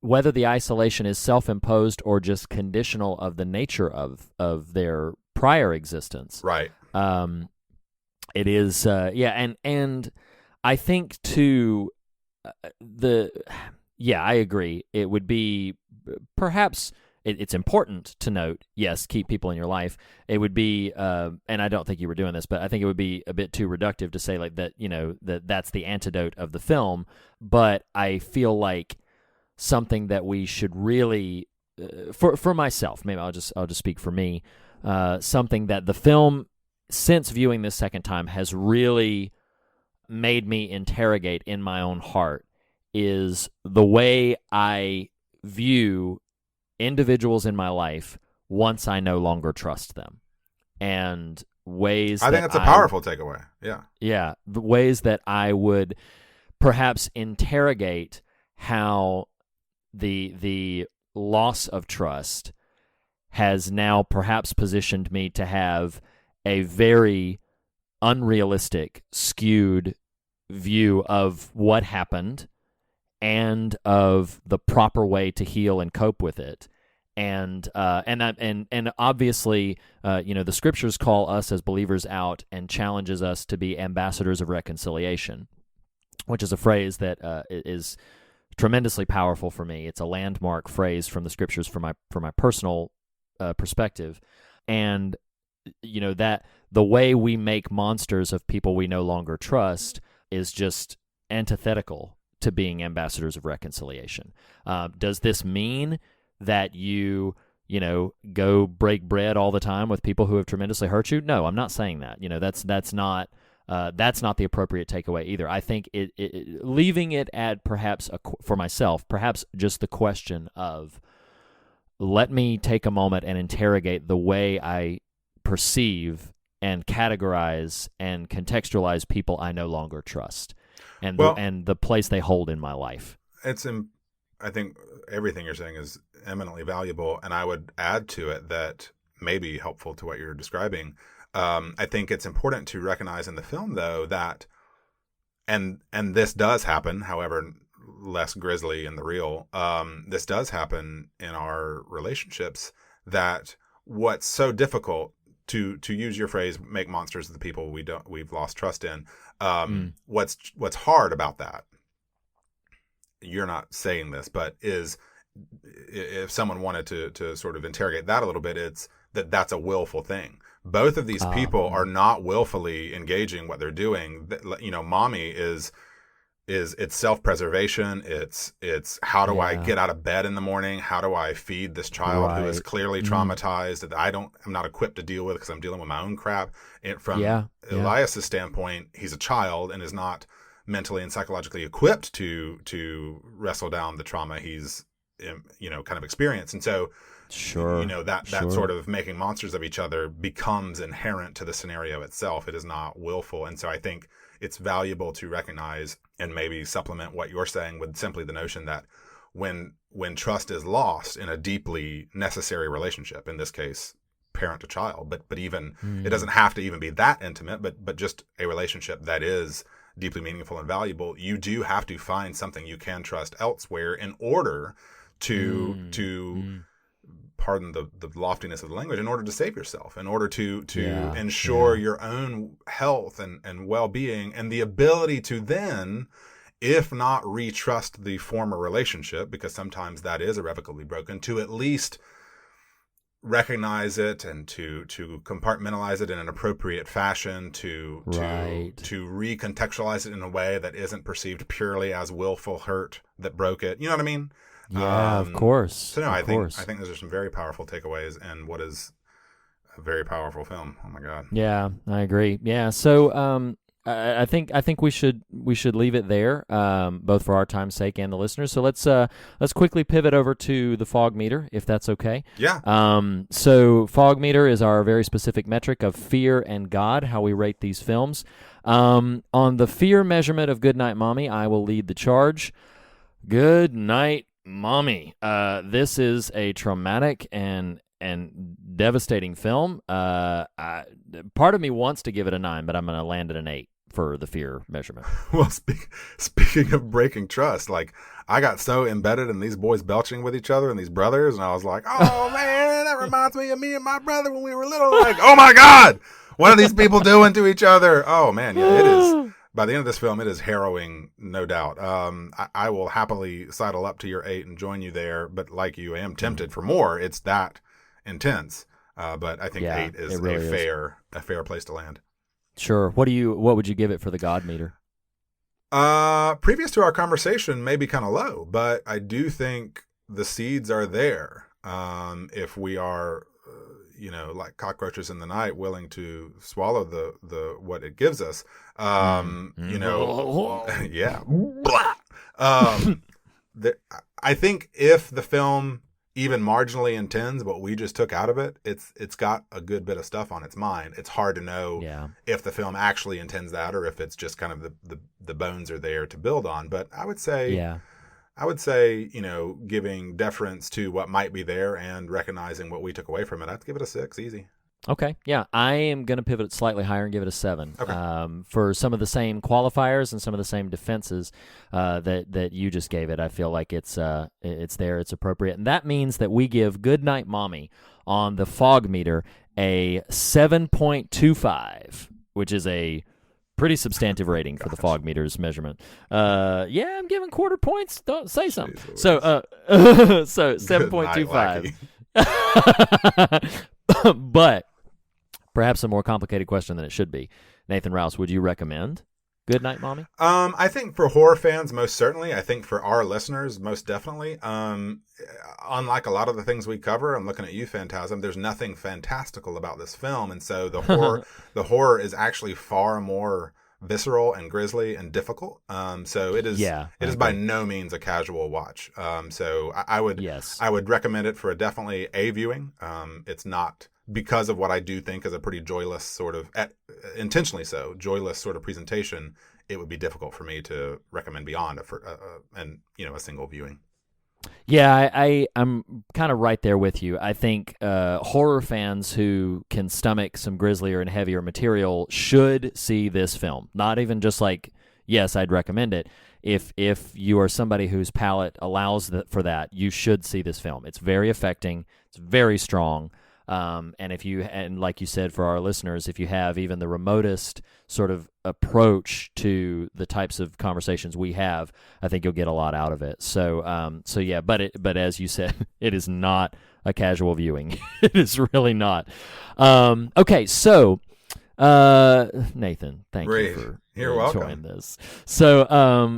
Speaker 6: Whether the isolation is self-imposed or just conditional of the nature of their prior existence.
Speaker 5: Right.
Speaker 6: It is, and I think too, I agree. It would be perhaps it's important to note, yes, keep people in your life. It would be, and I don't think you were doing this, but I think it would be a bit too reductive to say like that, that's the antidote of the film. But I feel like something that we should really, for myself, maybe I'll just speak for me, something that the film since viewing this second time has really made me interrogate in my own heart is the way I view individuals in my life once I no longer trust them, and ways
Speaker 5: I think that's a powerful takeaway. Yeah,
Speaker 6: the ways that I would perhaps interrogate how the loss of trust has now perhaps positioned me to have a very unrealistic, skewed view of what happened and of the proper way to heal and cope with it. And obviously, the scriptures call us as believers out and challenges us to be ambassadors of reconciliation, which is a phrase that is tremendously powerful for me. It's a landmark phrase from the scriptures from my personal perspective, and that the way we make monsters of people we no longer trust is just antithetical to being ambassadors of reconciliation. Does this mean that you go break bread all the time with people who have tremendously hurt you? No, I'm not saying that. That's not the appropriate takeaway either. I think leaving it at perhaps for myself, perhaps just the question of, let me take a moment and interrogate the way I perceive and categorize and contextualize people I no longer trust, and the place they hold in my life.
Speaker 5: I think everything you're saying is eminently valuable, and I would add to it that may be helpful to what you're describing. I think it's important to recognize in the film, though, that, and this does happen, however less grisly in the real, this does happen in our relationships, that what's so difficult, to use your phrase, make monsters of the people we've lost trust in, what's hard about that, you're not saying this, but is, if someone wanted to sort of interrogate that a little bit, it's that's a willful thing. Both of these people are not willfully engaging what they're doing. Mommy is it's self-preservation. It's how do I get out of bed in the morning? How do I feed this child who is clearly traumatized that I'm not equipped to deal with because I'm dealing with my own crap. From Elias's standpoint, he's a child and is not mentally and psychologically equipped to wrestle down the trauma he's kind of experienced. And so that sort of making monsters of each other becomes inherent to the scenario itself. It is not willful. And so I think it's valuable to recognize and maybe supplement what you're saying with simply the notion that when trust is lost in a deeply necessary relationship, in this case parent to child, but even it doesn't have to even be that intimate, but just a relationship that is deeply meaningful and valuable, you do have to find something you can trust elsewhere in order to pardon the loftiness of the language, in order to save yourself, in order to ensure your own health and well-being, and the ability to then, if not retrust the former relationship, because sometimes that is irrevocably broken, to at least recognize it and to compartmentalize it in an appropriate fashion, to recontextualize it in a way that isn't perceived purely as willful hurt that broke it. You know what I mean?
Speaker 6: Yeah, of course.
Speaker 5: So no, I think those are some very powerful takeaways, and what is a very powerful film. Oh my God.
Speaker 6: Yeah, I agree. Yeah, so I think we should leave it there, both for our time's sake and the listeners. So let's quickly pivot over to the fog meter, if that's okay.
Speaker 5: Yeah.
Speaker 6: So fog meter is our very specific metric of fear and God, how we rate these films. On the fear measurement of Goodnight Mommy, I will lead the charge. Good night, Mommy. This is a traumatic and devastating film. Part of me wants to give it a 9, but I'm going to land at an 8 for the fear measurement.
Speaker 5: Well, speaking of breaking trust, like, I got so embedded in these boys belching with each other and these brothers, and I was like, oh man, that reminds me of me and my brother when we were little. Like, oh my God, what are these people doing to each other? Oh man, yeah, it is. By the end of this film, it is harrowing, no doubt. I will happily sidle up to your 8 and join you there, but like you, I am tempted for more. It's that intense. But I think 8 is really a fair place to land.
Speaker 6: Sure. What would you give it for the God meter?
Speaker 5: Previous to our conversation, maybe kind of low, but I do think the seeds are there. If we are, like cockroaches in the night, willing to swallow the what it gives us. Yeah. I think if the film even marginally intends what we just took out of it, it's got a good bit of stuff on its mind. It's hard to know if the film actually intends that or if it's just kind of the bones are there to build on. But I would say, giving deference to what might be there and recognizing what we took away from it, I'd give it a 6, easy.
Speaker 6: Okay, yeah, I am going to pivot slightly higher and give it a 7.
Speaker 5: Okay.
Speaker 6: For some of the same qualifiers and some of the same defenses that you just gave it, I feel like it's there, it's appropriate, and that means that we give Goodnight Mommy on the fog meter a 7.25, which is a pretty substantive rating for the fog meter's measurement. Yeah, I'm giving quarter points. Don't say something. So 7.25. But perhaps a more complicated question than it should be. Nathan Rouse, would you recommend Goodnight Mommy?
Speaker 5: I think for horror fans, most certainly. I think for our listeners, most definitely. Unlike a lot of the things we cover, I'm looking at you, Phantasm, there's nothing fantastical about this film. And so the horror is actually far more visceral and grisly and difficult. So it is by no means a casual watch. So I would recommend it for definitely a viewing. It's not, because of what I do think is a pretty joyless sort of, intentionally so, joyless sort of presentation, it would be difficult for me to recommend beyond a single viewing.
Speaker 6: Yeah, I'm kind of right there with you. I think horror fans who can stomach some grislier and heavier material should see this film. Not even just like, yes, I'd recommend it. If you are somebody whose palate allows for that, you should see this film. It's very affecting. It's very strong. And like you said, for our listeners, if you have even the remotest sort of approach to the types of conversations we have, I think you'll get a lot out of it. So yeah, but as you said, it is not a casual viewing. It is really not. Okay, so Nathan, thank you for enjoying this. So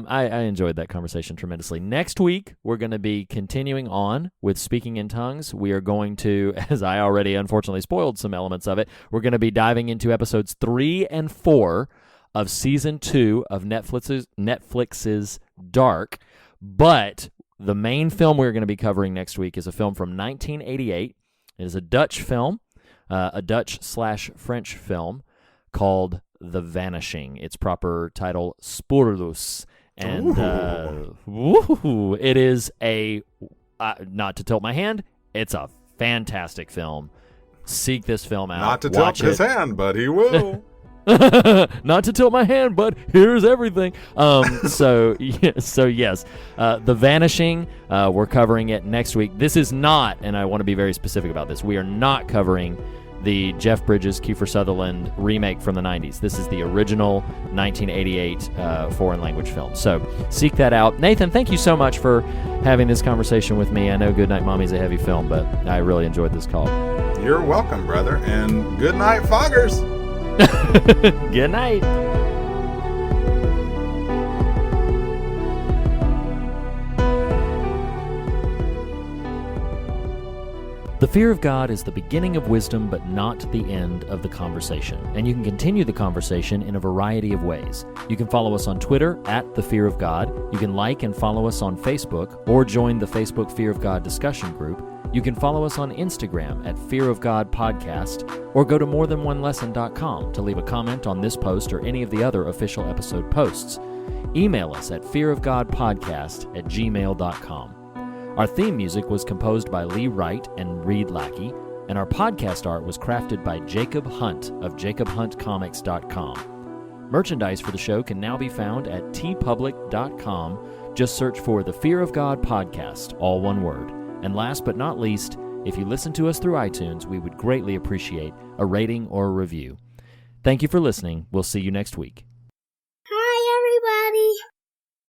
Speaker 6: I enjoyed that conversation tremendously. Next week, we're going to be continuing on with Speaking in Tongues. We are going to, as I already unfortunately spoiled some elements of it, we're going to be diving into episodes 3 and 4 of Season 2 of Netflix's Dark. But the main film we're going to be covering next week is a film from 1988. It is a Dutch film, a Dutch/French film called The Vanishing. Its proper title, Spoorloos. And it is not to tilt my hand, it's a fantastic film. Seek this film out.
Speaker 5: Not to tilt his hand, but he will.
Speaker 6: Not to tilt my hand, but here's everything. So yes, The Vanishing, we're covering it next week. This is not, and I want to be very specific about this, we are not covering the Jeff Bridges, Kiefer Sutherland remake from the 90s. This is the original 1988 foreign language film. So seek that out. Nathan, thank you so much for having this conversation with me. I know Goodnight Mommy's a heavy film, but I really enjoyed this call.
Speaker 5: You're welcome, brother. And good night, foggers.
Speaker 6: Good night. The fear of God is the beginning of wisdom, but not the end of the conversation. And you can continue the conversation in a variety of ways. You can follow us on Twitter @The Fear of God. You can like and follow us on Facebook or join the Facebook Fear of God discussion group. You can follow us on Instagram @Fear of God Podcast or go to morethanonelesson.com to leave a comment on this post or any of the other official episode posts. Email us at fearofgodpodcast@gmail.com. Our theme music was composed by Lee Wright and Reed Lackey, and our podcast art was crafted by Jacob Hunt of jacobhuntcomics.com. Merchandise for the show can now be found at tpublic.com. Just search for The Fear of God Podcast, all one word. And last but not least, if you listen to us through iTunes, we would greatly appreciate a rating or a review. Thank you for listening. We'll see you next week.